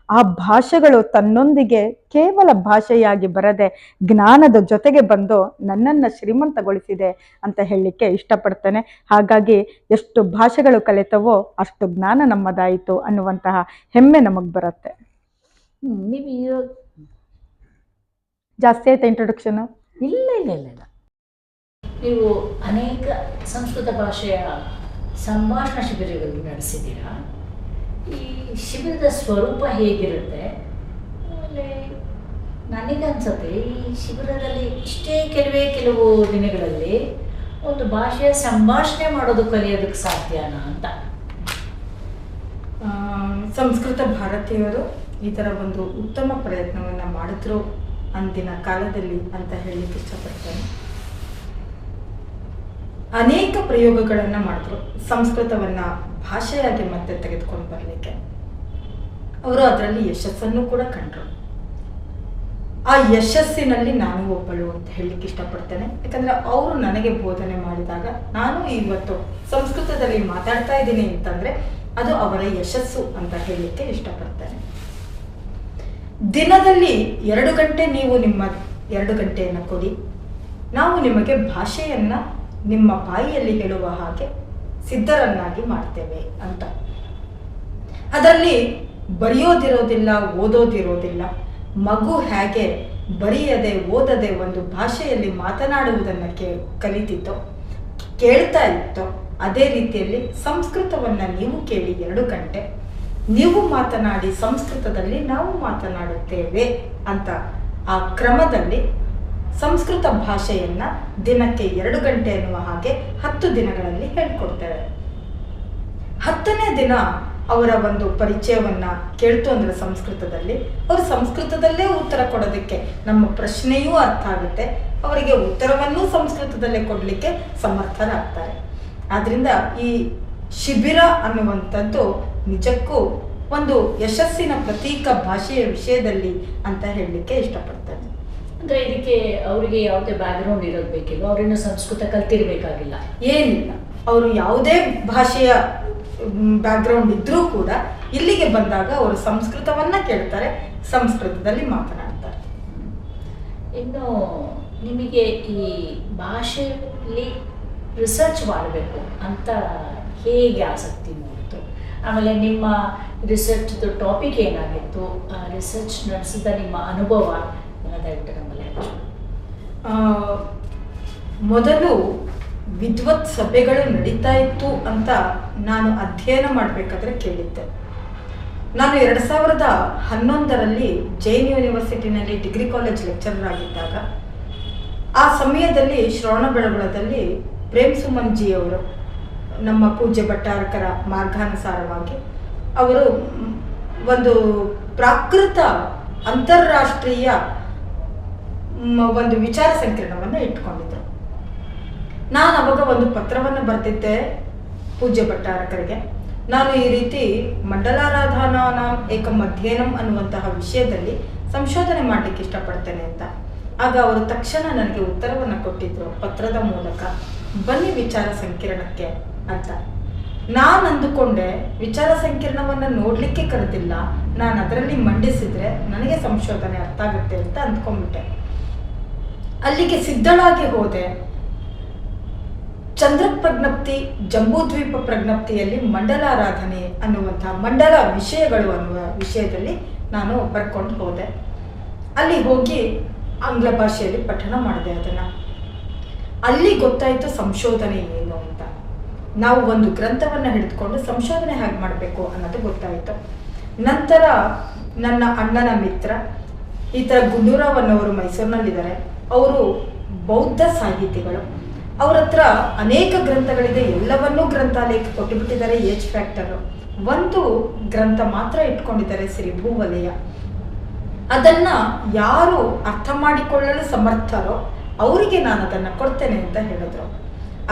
ಆ ಭಾಷೆಗಳು ತನ್ನೊಂದಿಗೆ ಕೇವಲ ಭಾಷೆಯಾಗಿ ಬರದೆ ಜ್ಞಾನದ ಜೊತೆಗೆ ಬಂದು ನನ್ನನ್ನು ಶ್ರೀಮಂತಗೊಳಿಸಿದೆ ಅಂತ ಹೇಳಲಿಕ್ಕೆ ಇಷ್ಟಪಡ್ತೇನೆ. ಹಾಗಾಗಿ ಎಷ್ಟು ಭಾಷೆಗಳು ಕಲಿತವೋ ಅಷ್ಟು ಜ್ಞಾನ ನಮ್ಮದಾಯಿತು ಅನ್ನುವಂತಹ ಹೆಮ್ಮೆ ನಮಗ್ ಬರುತ್ತೆ. ನೀವು ಜಾಸ್ತಿ ಆಯ್ತಾ ಇಂಟ್ರೊಡಕ್ಷನ್? ಇಲ್ಲ. ನೀವು ಅನೇಕ ಸಂಸ್ಕೃತ ಭಾಷೆಯ ಸಂಭಾಷಣಾ ಶಿಬಿರಗಳನ್ನು ನಡೆಸಿದ್ದೀರಾ. ಈ ಶಿಬಿರದ ಸ್ವರೂಪ ಹೇಗಿರುತ್ತೆ? ಆಮೇಲೆ ನನಗನ್ಸುತ್ತೆ ಈ ಶಿಬಿರದಲ್ಲಿ ಇಷ್ಟೇ ಕೆಲವು ದಿನಗಳಲ್ಲಿ ಒಂದು ಭಾಷೆಯ ಸಂಭಾಷಣೆ ಮಾಡೋದು ಕಲಿಯೋದಕ್ಕೆ ಸಾಧ್ಯನಾ ಅಂತ. ಸಂಸ್ಕೃತ ಭಾರತೀಯರು ಈ ಥರ ಒಂದು ಉತ್ತಮ ಪ್ರಯತ್ನವನ್ನು ಮಾಡಿದ್ರು ಅಂದಿನ ಕಾಲದಲ್ಲಿ ಅಂತ ಹೇಳಲಿಕ್ಕೆ ಇಷ್ಟಪಡ್ತೇನೆ. ಅನೇಕ ಪ್ರಯೋಗಗಳನ್ನು ಮಾಡಿದ್ರು ಸಂಸ್ಕೃತವನ್ನು ಭಾಷೆಯಾಗಿ ಮತ್ತೆ ತೆಗೆದುಕೊಂಡು ಬರಲಿಕ್ಕೆ. ಅವರು ಅದರಲ್ಲಿ ಯಶಸ್ಸನ್ನು ಕೂಡ ಕಂಡರು. ಆ ಯಶಸ್ಸಿನಲ್ಲಿ ನಾನು ಒಬ್ಬಳು ಅಂತ ಹೇಳಲಿಕ್ಕೆ ಇಷ್ಟಪಡ್ತೇನೆ. ಯಾಕಂದರೆ ಅವರು ನನಗೆ ಬೋಧನೆ ಮಾಡಿದಾಗ ನಾನು ಇವತ್ತು ಸಂಸ್ಕೃತದಲ್ಲಿ ಮಾತಾಡ್ತಾ ಇದ್ದೀನಿ ಅಂತಂದರೆ ಅದು ಅವರ ಯಶಸ್ಸು ಅಂತ ಹೇಳಲಿಕ್ಕೆ ಇಷ್ಟಪಡ್ತೇನೆ. ದಿನದಲ್ಲಿ 2 ಗಂಟೆ ನೀವು ನಿಮ್ಮ 2 ಗಂಟೆಯನ್ನು ಕೊಡಿ, ನಾವು ನಿಮಗೆ ಭಾಷೆಯನ್ನು ನಿಮ್ಮ ಬಾಯಿಯಲ್ಲಿ ಹೇಳುವ ಹಾಗೆ ಸಿದ್ಧರನ್ನಾಗಿ ಮಾಡ್ತೇವೆ ಅಂತ. ಅದರಲ್ಲಿ ಬರೆಯೋದಿರೋದಿಲ್ಲ, ಓದೋದಿರೋದಿಲ್ಲ. ಮಗು ಹೇಗೆ ಬರೆಯದೆ ಓದದೆ ಒಂದು ಭಾಷೆಯಲ್ಲಿ ಮಾತನಾಡುವುದನ್ನು ಕಲಿತಿತ್ತೋ, ಕೇಳ್ತಾ ಇತ್ತೋ, ಅದೇ ರೀತಿಯಲ್ಲಿ ಸಂಸ್ಕೃತವನ್ನು ನೀವು ಕೇಳಿ 2 ಗಂಟೆ, ನೀವು ಮಾತನಾಡಿ ಸಂಸ್ಕೃತದಲ್ಲಿ ನಾವು ಮಾತನಾಡುತ್ತೇವೆ ಅಂತ ಆ ಕ್ರಮದಲ್ಲಿ ಸಂಸ್ಕೃತ ಭಾಷೆಯನ್ನು ದಿನಕ್ಕೆ 2 ಗಂಟೆ ಎನ್ನುವ ಹಾಗೆ 10 ದಿನಗಳಲ್ಲಿ ಹೇಳ್ಕೊಡ್ತೇವೆ. 10ನೇ ದಿನ ಅವರ ಒಂದು ಪರಿಚಯವನ್ನು ಕೇಳ್ತು ಅಂದರೆ ಸಂಸ್ಕೃತದಲ್ಲಿ, ಅವರು ಸಂಸ್ಕೃತದಲ್ಲೇ ಉತ್ತರ ಕೊಡೋದಕ್ಕೆ ನಮ್ಮ ಪ್ರಶ್ನೆಯೂ ಅರ್ಥ ಆಗುತ್ತೆ, ಅವರಿಗೆ ಉತ್ತರವನ್ನೂ ಸಂಸ್ಕೃತದಲ್ಲೇ ಕೊಡಲಿಕ್ಕೆ ಸಮರ್ಥರಾಗ್ತಾರೆ. ಆದ್ದರಿಂದ ಈ ಶಿಬಿರ ಅನ್ನುವಂಥದ್ದು ನಿಜಕ್ಕೂ ಒಂದು ಯಶಸ್ಸಿನ ಪ್ರತೀಕ ಭಾಷೆಯ ವಿಷಯದಲ್ಲಿ ಅಂತ ಹೇಳಲಿಕ್ಕೆ ಇಷ್ಟಪಡ್ತೇನೆ. ಅಂದರೆ ಇದಕ್ಕೆ ಅವರಿಗೆ ಯಾವುದೇ ಬ್ಯಾಕ್ಗ್ರೌಂಡ್ ಇರೋದು ಬೇಕಿಲ್ಲ, ಅವರೇನು ಸಂಸ್ಕೃತ ಕಲ್ತಿರ್ಬೇಕಾಗಿಲ್ಲ, ಏನಿಲ್ಲ. ಅವರು ಯಾವುದೇ ಭಾಷೆಯ ಬ್ಯಾಕ್ಗ್ರೌಂಡ್ ಇದ್ರೂ ಕೂಡ ಇಲ್ಲಿಗೆ ಬಂದಾಗ ಅವರು ಸಂಸ್ಕೃತವನ್ನ ಕೇಳ್ತಾರೆ, ಸಂಸ್ಕೃತದಲ್ಲಿ ಮಾತನಾಡ್ತಾರೆ. ಇನ್ನು ನಿಮಗೆ ಈ ಭಾಷೆಯಲ್ಲಿ ರಿಸರ್ಚ್ ಮಾಡಬೇಕು ಅಂತ ಹೇಗೆ ಆಸಕ್ತಿ ಮೂಡಿತು? ಆಮೇಲೆ ನಿಮ್ಮ ರಿಸರ್ಚ್ದು ಟಾಪಿಕ್ ಏನಾಗಿತ್ತು? ರಿಸರ್ಚ್ ನಡೆಸಿದ ನಿಮ್ಮ ಅನುಭವ ದಯವಿಟ್ಟು ನಮ್ಮಲ್ಲಿ ಹಂಚಿ. ಮೊದಲು ವಿದ್ವತ್ ಸಭೆಗಳು ನಡೀತಾ ಇತ್ತು ಅಂತ ನಾನು ಅಧ್ಯಯನ ಮಾಡಬೇಕಾದ್ರೆ ಕೇಳಿದ್ದೆ. ನಾನು 2011ರಲ್ಲಿ ಜೈನ್ ಯೂನಿವರ್ಸಿಟಿನಲ್ಲಿ ಡಿಗ್ರಿ ಕಾಲೇಜ್ ಲೆಕ್ಚರರ್ ಆಗಿದ್ದಾಗ ಆ ಸಮಯದಲ್ಲಿ ಶ್ರವಣಬೆಳಗೊಳದಲ್ಲಿ ಪ್ರೇಮ್ ಸುಮನ್ ಜಿ ಅವರು, ನಮ್ಮ ಪೂಜ್ಯ ಭಟ್ಟಾರಕರ ಮಾರ್ಗಾನುಸಾರವಾಗಿ ಅವರು ಒಂದು ಪ್ರಾಕೃತ ಅಂತಾರಾಷ್ಟ್ರೀಯ ಒಂದು ವಿಚಾರ ಸಂಕಿರಣವನ್ನು ಇಟ್ಕೊಂಡಿದ್ರು. ನಾನು ಅವಾಗ ಒಂದು ಪತ್ರವನ್ನು ಬರೆದಿದ್ದೆ ಪೂಜ್ಯ ಭಟ್ಟಾರಕರಿಗೆ. ನಾನು ಈ ರೀತಿ ಮಂಡಲಾರಾಧನಾನಾಂ ಏಕಂ ಅಧ್ಯಯನಂ ಅನ್ನುವಂತಹ ವಿಷಯದಲ್ಲಿ ಸಂಶೋಧನೆ ಮಾಡಲಿಕ್ಕೆ ಇಷ್ಟಪಡ್ತೇನೆ ಅಂತ. ಆಗ ಅವರು ತಕ್ಷಣ ನನಗೆ ಉತ್ತರವನ್ನು ಕೊಟ್ಟಿದ್ರು ಪತ್ರದ ಮೂಲಕ, ಬನ್ನಿ ವಿಚಾರ ಸಂಕಿರಣಕ್ಕೆ ಅಂತ. ನಾನು ಅಂದುಕೊಂಡೆ ವಿಚಾರ ಸಂಕಿರಣವನ್ನು ನೋಡಲಿಕ್ಕೆ ಕರೆದಿಲ್ಲ, ನಾನು ಅದರಲ್ಲಿ ಮಂಡಿಸಿದ್ರೆ ನನಗೆ ಸಂಶೋಧನೆ ಅರ್ಥ ಆಗುತ್ತೆ ಅಂತ ಅಂದ್ಕೊಂಡ್ಬಿಟ್ಟೆ. ಅಲ್ಲಿಗೆ ಸಿದ್ಧಳಾಗಿ ಹೋದೆ. ಚಂದ್ರ ಪ್ರಜ್ಞಪ್ತಿ, ಜಂಬೂದ್ವೀಪ ಪ್ರಜ್ಞಪ್ತಿಯಲ್ಲಿ ಮಂಡಲಾರಾಧನೆ ಅನ್ನುವಂತಹ ಮಂಡಲ ವಿಷಯಗಳು ಅನ್ನುವ ವಿಷಯದಲ್ಲಿ ನಾನು ಬರ್ಕೊಂಡು ಹೋದೆ. ಅಲ್ಲಿ ಹೋಗಿ ಆಂಗ್ಲ ಭಾಷೆಯಲ್ಲಿ ಪಠಣ ಮಾಡಿದೆ ಅದನ್ನು. ಅಲ್ಲಿ ಗೊತ್ತಾಯಿತು ಸಂಶೋಧನೆ ಏನು ಅಂತ. ನಾವು ಒಂದು ಗ್ರಂಥವನ್ನು ಹಿಡಿದುಕೊಂಡು ಸಂಶೋಧನೆ ಹೇಗೆ ಮಾಡಬೇಕು ಅನ್ನೋದು ಗೊತ್ತಾಯಿತು. ನಂತರ ನನ್ನ ಅಣ್ಣನ ಮಿತ್ರ ಈ ಥರ ಗುಂಡೂರಾವ್ ಅನ್ನೋರು ಮೈಸೂರಿನಲ್ಲಿದ್ದಾರೆ. ಅವರು ಬೌದ್ಧ ಸಾಹಿತಿಗಳು. ಅವ್ರ ಹತ್ರ ಅನೇಕ ಗ್ರಂಥಗಳಿದೆ, ಎಲ್ಲವನ್ನೂ ಗ್ರಂಥಾಲಯಕ್ಕೆ ಕೊಟ್ಟುಬಿಟ್ಟಿದ್ದಾರೆ. ಏಜ್ ಫ್ಯಾಕ್ಟರು ಒಂದು ಗ್ರಂಥ ಮಾತ್ರ ಇಟ್ಕೊಂಡಿದ್ದಾರೆ, ಶ್ರೀ ಭೂವಲಯ. ಅದನ್ನು ಯಾರು ಅರ್ಥ ಮಾಡಿಕೊಳ್ಳಲು ಸಮರ್ಥರೋ ಅವರಿಗೆ ನಾನು ಅದನ್ನು ಕೊಡ್ತೇನೆ ಅಂತ ಹೇಳಿದ್ರು.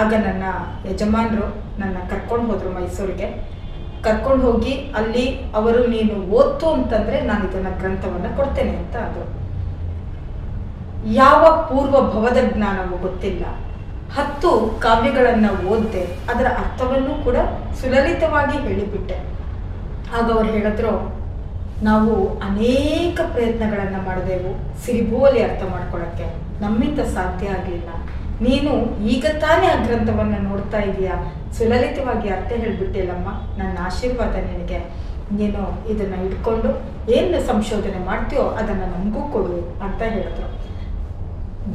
ಆಗ ನನ್ನ ಯಜಮಾನರು ನನ್ನ ಕರ್ಕೊಂಡು ಹೋದರು ಮೈಸೂರಿಗೆ. ಕರ್ಕೊಂಡು ಹೋಗಿ ಅಲ್ಲಿ ಅವರು ನೀನು ಓದ್ತು ಅಂತಂದರೆ ನಾನು ಇದನ್ನು ಗ್ರಂಥವನ್ನು ಕೊಡ್ತೇನೆ ಅಂತ ಅದು. ಯಾವ ಪೂರ್ವ ಭವದ ಜ್ಞಾನವೂ ಗೊತ್ತಿಲ್ಲ. 10 ಕಾವ್ಯಗಳನ್ನು ಓದಿದೆ, ಅದರ ಅರ್ಥವನ್ನು ಕೂಡ ಸುಲಲಿತವಾಗಿ ಹೇಳಿಬಿಟ್ಟೆ. ಆಗ ಅವ್ರು ಹೇಳಿದ್ರು, ನಾವು ಅನೇಕ ಪ್ರಯತ್ನಗಳನ್ನು ಮಾಡಿದೆವು ಸಿರಿಭೂವಲಿ ಅರ್ಥ ಮಾಡ್ಕೊಳ್ಳೋಕ್ಕೆ, ನಮ್ಮಿಂದ ಸಾಧ್ಯ ಆಗಲಿಲ್ಲ. ನೀನು ಈಗ ತಾನೇ ಆ ಗ್ರಂಥವನ್ನು ನೋಡ್ತಾ ಇದೀಯಾ, ಸುಲಲಿತವಾಗಿ ಅರ್ಥ ಹೇಳಿಬಿಟ್ಟಿಲ್ಲಮ್ಮ, ನನ್ನ ಆಶೀರ್ವಾದ ನಿನಗೆ. ನೀನು ಇದನ್ನು ಇಟ್ಕೊಂಡು ಏನು ಸಂಶೋಧನೆ ಮಾಡ್ತೀಯೋ ಅದನ್ನು ನಮಗೂ ಕೊಡು ಅಂತ ಹೇಳಿದ್ರು.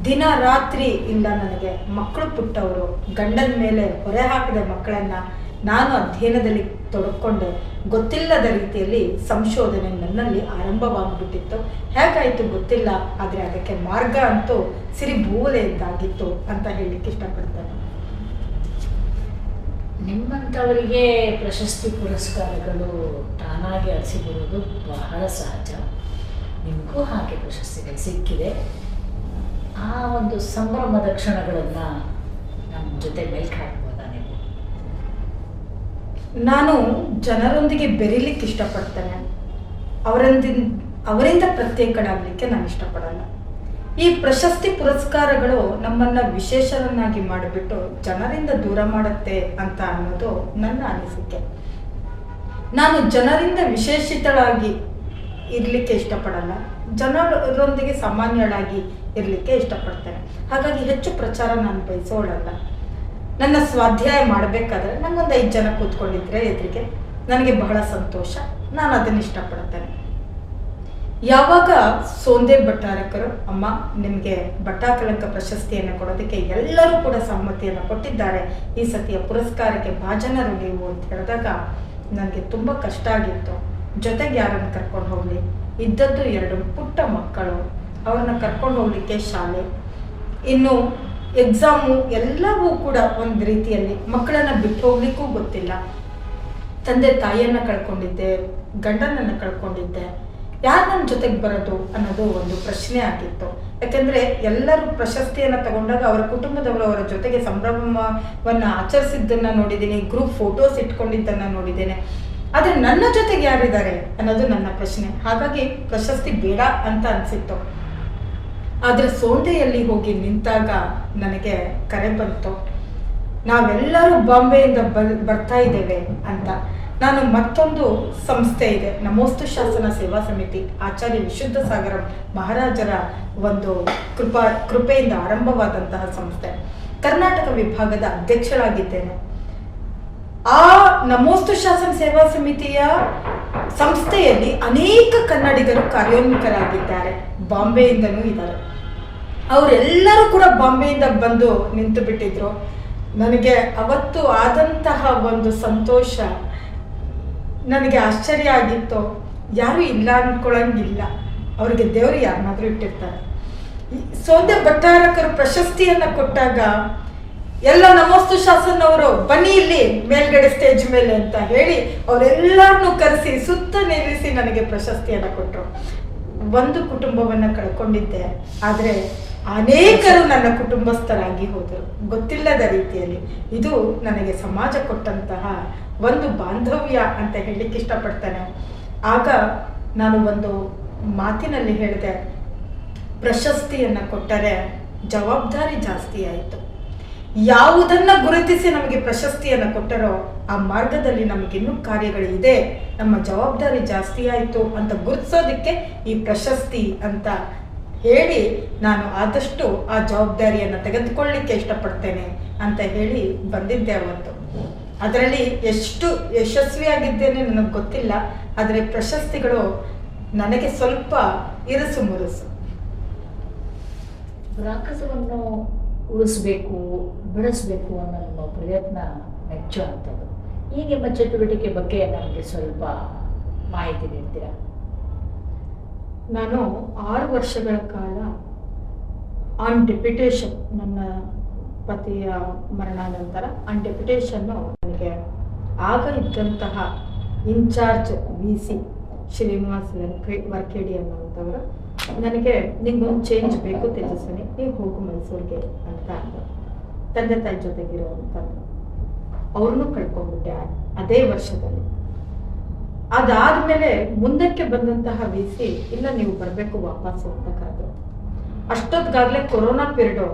ದಿನ ರಾತ್ರಿ ಇಲ್ಲ, ನನಗೆ ಮಕ್ಕಳು ಪುಟ್ಟವರು, ಗಂಡನ ಮೇಲೆ ಹೊರೆ ಹಾಕಿದ ಮಕ್ಕಳನ್ನು ನಾನು ಅಧ್ಯಯನದಲ್ಲಿ ತೊಡಕೊಂಡೆ. ಗೊತ್ತಿಲ್ಲದ ರೀತಿಯಲ್ಲಿ ಸಂಶೋಧನೆ ನನ್ನಲ್ಲಿ ಆರಂಭವಾಗಿಬಿಟ್ಟಿತ್ತು. ಹೇಗಾಯಿತು ಗೊತ್ತಿಲ್ಲ, ಆದರೆ ಅದಕ್ಕೆ ಮಾರ್ಗ ಅಂತೂ ಸಿರಿ ಭೂವಲೆಯಿಂದಾಗಿತ್ತು ಅಂತ ಹೇಳಲಿಕ್ಕೆ ಇಷ್ಟಪಡ್ತೇನೆ. ನಿಮ್ಮಂಥವರಿಗೆ ಪ್ರಶಸ್ತಿ ಪುರಸ್ಕಾರಗಳು ತಾನಾಗಿ ಅರಸಿ ಬರೋದು ಬಹಳ ಸಹಜ. ನಿಮಗೂ ಹಾಗೆ ಪ್ರಶಸ್ತಿಗಳು ಸಿಕ್ಕಿದೆ. ಆ ಒಂದು ಸಂಭ್ರಮದ ಕ್ಷಣಗಳನ್ನು ನಮ್ಮ ಜೊತೆ ಮೆಲ್ಕು ಹಾಕ್ಬೋದಾ ನೀವು? ನಾನು ಜನರೊಂದಿಗೆ ಬೆರೀಲಿಕ್ಕೆ ಇಷ್ಟಪಡ್ತೇನೆ. ಅವರಿಂದ ಪ್ರತ್ಯೇಕಳಾಗಲಿಕ್ಕೆ ನಾನು ಇಷ್ಟಪಡಲ್ಲ. ಈ ಪ್ರಶಸ್ತಿ ಪುರಸ್ಕಾರಗಳು ನಮ್ಮನ್ನು ವಿಶೇಷರನ್ನಾಗಿ ಮಾಡಿಬಿಟ್ಟು ಜನರಿಂದ ದೂರ ಮಾಡುತ್ತೆ ಅಂತ ಅನ್ನೋದು ನನ್ನ ಅನಿಸಿಕೆ. ನಾನು ಜನರಿಂದ ವಿಶೇಷಿತಳಾಗಿ ಇರಲಿಕ್ಕೆ ಇಷ್ಟಪಡಲ್ಲ, ಜನರೊಂದಿಗೆ ಸಾಮಾನ್ಯಳಾಗಿ ಇರಲಿಕ್ಕೆ ಇಷ್ಟಪಡ್ತೇನೆ. ಹಾಗಾಗಿ ಹೆಚ್ಚು ಪ್ರಚಾರ ನಾನು ಬಯಸೋಳಲ್ಲ. ನನ್ನ ಸ್ವಾಧ್ಯಾಯ ಮಾಡಬೇಕಾದ್ರೆ ನನಗೊಂದು 5 ಜನ ಕೂತ್ಕೊಂಡಿದ್ರೆ ಎದುರಿಗೆ ನನಗೆ ಬಹಳ ಸಂತೋಷ. ನಾನು ಅದನ್ನು ಇಷ್ಟಪಡ್ತೇನೆ. ಯಾವಾಗ ಸೋಂದೆ ಭಟ್ಟಾರಕರು ಅಮ್ಮ ನಿಮಗೆ ಭಟ್ಟಾಕಳಂಕ ಪ್ರಶಸ್ತಿಯನ್ನು ಕೊಡೋದಕ್ಕೆ ಎಲ್ಲರೂ ಕೂಡ ಸಮ್ಮತಿಯನ್ನು ಕೊಟ್ಟಿದ್ದಾರೆ, ಈ ಸತಿಯ ಪುರಸ್ಕಾರಕ್ಕೆ ಭಾಜನರು ನೀವು ಅಂತ ಹೇಳಿದಾಗ ನನಗೆ ತುಂಬ ಕಷ್ಟ ಆಗಿತ್ತು. ಜೊತೆಗೆ ಯಾರನ್ನು ಕರ್ಕೊಂಡು ಹೋಗಲಿ, ಇದ್ದದ್ದು 2 ಪುಟ್ಟ ಮಕ್ಕಳು, ಅವ್ರನ್ನ ಕರ್ಕೊಂಡು ಹೋಗ್ಲಿಕ್ಕೆ ಶಾಲೆ, ಇನ್ನು ಎಕ್ಸಾಮು ಎಲ್ಲವೂ ಕೂಡ ಒಂದು ರೀತಿಯಲ್ಲಿ ಮಕ್ಕಳನ್ನು ಬಿಟ್ಟು ಹೋಗ್ಲಿಕ್ಕೂ ಗೊತ್ತಿಲ್ಲ. ತಂದೆ ತಾಯಿಯನ್ನು ಕಳ್ಕೊಂಡಿದ್ದೆ, ಗಂಡನನ್ನು ಕಳ್ಕೊಂಡಿದ್ದೆ, ಯಾರು ನನ್ನ ಜೊತೆಗೆ ಬರೋದು ಅನ್ನೋದು ಒಂದು ಪ್ರಶ್ನೆ ಆಗಿತ್ತು. ಯಾಕೆಂದರೆ ಎಲ್ಲರೂ ಪ್ರಶಸ್ತಿಯನ್ನು ತಗೊಂಡಾಗ ಅವರ ಕುಟುಂಬದವರು ಅವರ ಜೊತೆಗೆ ಸಂಭ್ರಮವನ್ನು ಆಚರಿಸಿದ್ದನ್ನು ನೋಡಿದ್ದೀನಿ, ಗ್ರೂಪ್ ಫೋಟೋಸ್ ಇಟ್ಕೊಂಡಿದ್ದನ್ನು ನೋಡಿದ್ದೇನೆ. ಆದರೆ ನನ್ನ ಜೊತೆಗೆ ಯಾರಿದ್ದಾರೆ ಅನ್ನೋದು ನನ್ನ ಪ್ರಶ್ನೆ. ಹಾಗಾಗಿ ಪ್ರಶಸ್ತಿ ಬೇಡ ಅಂತ ಅನಿಸಿತ್ತು. ಆದರೆ ಸೋಂದೆಯಲ್ಲಿ ಹೋಗಿ ನಿಂತಾಗ ನನಗೆ ಕರೆ ಬಂತು, ನಾವೆಲ್ಲರೂ ಬಾಂಬೆಯಿಂದ ಬರ್ತಾ ಇದ್ದೇವೆ ಅಂತ. ನಾನು ಮತ್ತೊಂದು ಸಂಸ್ಥೆ ಇದೆ, ನಮೋಸ್ತು ಶಾಸನ ಸೇವಾ ಸಮಿತಿ, ಆಚಾರ್ಯ ವಿಶುದ್ಧ ಸಾಗರ ಮಹಾರಾಜರ ಒಂದು ಕೃಪೆಯಿಂದ ಆರಂಭವಾದಂತಹ ಸಂಸ್ಥೆ. ಕರ್ನಾಟಕ ವಿಭಾಗದ ಅಧ್ಯಕ್ಷಳಾಗಿದ್ದೇನೆ. ಆ ನಮೋಸ್ತು ಶಾಸನ ಸೇವಾ ಸಮಿತಿಯ ಸಂಸ್ಥೆಯಲ್ಲಿ ಅನೇಕ ಕನ್ನಡಿಗರು ಕಾರ್ಯೋನ್ಮುಖರಾಗಿದ್ದಾರೆ, ಬಾಂಬೆಯಿಂದನೂ ಇದ್ದಾರೆ. ಅವರೆಲ್ಲರೂ ಕೂಡ ಬಾಂಬೆಯಿಂದ ಬಂದು ನಿಂತು ಬಿಟ್ಟಿದ್ರು. ನನಗೆ ಅವತ್ತು ಆದಂತಹ ಒಂದು ಸಂತೋಷ ನನಗೆ ಆಶ್ಚರ್ಯ ಆಗಿತ್ತು. ಯಾರು ಇಲ್ಲ ಅಂದ್ಕೊಳ್ಳಂಗಿಲ್ಲ, ಅವರಿಗೆ ದೇವರು ಯಾರನ್ನಾದ್ರೂ ಇಟ್ಟಿರ್ತಾರೆ. ಸೋಂದೆ ಭಟ್ಟಾರಕರು ಪ್ರಶಸ್ತಿಯನ್ನು ಕೊಟ್ಟಾಗ ಎಲ್ಲ ನಮೋಸ್ತು ಶಾಸನವರು ಬನ್ನಿ ಇಲ್ಲಿ ಮೇಲ್ಗಡೆ ಸ್ಟೇಜ್ ಮೇಲೆ ಅಂತ ಹೇಳಿ ಅವರೆಲ್ಲರನ್ನೂ ಕರೆಸಿ ಸುತ್ತ ನಿಲ್ಲಿಸಿ ನನಗೆ ಪ್ರಶಸ್ತಿಯನ್ನು ಕೊಟ್ಟರು. ಒಂದು ಕುಟುಂಬವನ್ನು ಕಳ್ಕೊಂಡಿದ್ದೆ, ಆದರೆ ಅನೇಕರು ನನ್ನ ಕುಟುಂಬಸ್ಥರಾಗಿ ಹೋದರು ಗೊತ್ತಿಲ್ಲದ ರೀತಿಯಲ್ಲಿ. ಇದು ನನಗೆ ಸಮಾಜ ಕೊಟ್ಟಂತಹ ಒಂದು ಬಾಂಧವ್ಯ ಅಂತ ಹೇಳಲಿಕ್ಕೆ ಇಷ್ಟಪಡ್ತೇನೆ. ಆಗ ನಾನು ಒಂದು ಮಾತಿನಲ್ಲಿ ಹೇಳಿದೆ, ಪ್ರಶಸ್ತಿಯನ್ನು ಕೊಟ್ಟರೆ ಜವಾಬ್ದಾರಿ ಜಾಸ್ತಿ ಆಯಿತು. ಯಾವುದನ್ನು ಗುರುತಿಸಿ ನಮಗೆ ಪ್ರಶಸ್ತಿಯನ್ನು ಕೊಟ್ಟರೋ ಆ ಮಾರ್ಗದಲ್ಲಿ ನಮಗಿನ್ನೂ ಕಾರ್ಯಗಳಿದೆ, ನಮ್ಮ ಜವಾಬ್ದಾರಿ ಜಾಸ್ತಿ ಆಯಿತು ಅಂತ ಗುರುತಿಸೋದಕ್ಕೆ ಈ ಪ್ರಶಸ್ತಿ ಅಂತ ಹೇಳಿ ನಾನು ಆದಷ್ಟು ಆ ಜವಾಬ್ದಾರಿಯನ್ನು ತೆಗೆದುಕೊಳ್ಳಲಿಕ್ಕೆ ಇಷ್ಟಪಡ್ತೇನೆ ಅಂತ ಹೇಳಿ ಬಂದಿದ್ದೆ ಅವತ್ತು. ಅದರಲ್ಲಿ ಎಷ್ಟು ಯಶಸ್ವಿಯಾಗಿದ್ದೇನೆ ನನಗೆ ಗೊತ್ತಿಲ್ಲ, ಆದರೆ ಪ್ರಶಸ್ತಿಗಳು ನನಗೆ ಸ್ವಲ್ಪ ಇರುಸು ಮುರುಸು. ರಾಕ್ಷಸವನ್ನು ಉಳಿಸ್ಬೇಕು, ಬೆಳೆಸಬೇಕು ಅನ್ನೋ ನಿಮ್ಮ ಪ್ರಯತ್ನ ಮೆಚ್ಚುವಂಥದ್ದು. ಈ ನಿಮ್ಮ ಚಟುವಟಿಕೆ ಬಗ್ಗೆ ನನಗೆ ಸ್ವಲ್ಪ ಮಾಹಿತಿ ನೀಡ್ತೀರಾ? ನಾನು 6 ವರ್ಷಗಳ ಕಾಲ ಆನ್ ಡೆಪ್ಯುಟೇಷನ್, ನನ್ನ ಪತಿಯ ಮರಣಾನಂತರ ಆನ್ ಡೆಪ್ಯುಟೇಷನ್ನು ನನಗೆ ಆಗ ಇದ್ದಂತಹ ಇನ್ಚಾರ್ಜ್ VC ಶ್ರೀನಿವಾಸ್ ವರ್ಕೇಡಿ ಅನ್ನುವಂಥವರು ನನಗೆ ನಿಮ್ಗೊಂದು ಚೇಂಜ್ ಬೇಕು ತೇಜಸ್ವಿನಿ, ನೀವು ಹೋಗು ಮೈಸೂರಿಗೆ ಅಂತ ಅಂದರು. ತಂದೆ ತಾಯಿ ಜೊತೆಗಿರುವಂಥದ್ದು ಅವ್ರನ್ನೂ ಕಳ್ಕೊಂಡ್ಬಿಟ್ಟೆ ಅದೇ ವರ್ಷದಲ್ಲಿ. ಅದಾದಮೇಲೆ ಮುಂದಕ್ಕೆ ಬಂದಂತಹ VC ಇಲ್ಲ ನೀವು ಬರಬೇಕು ವಾಪಸ್ಸು ಅಂತ ಕರೆದ್ರು. ಅಷ್ಟೊತ್ತಿಗಾಗಲೇ ಕೊರೋನಾ ಪೀರಿಯಡು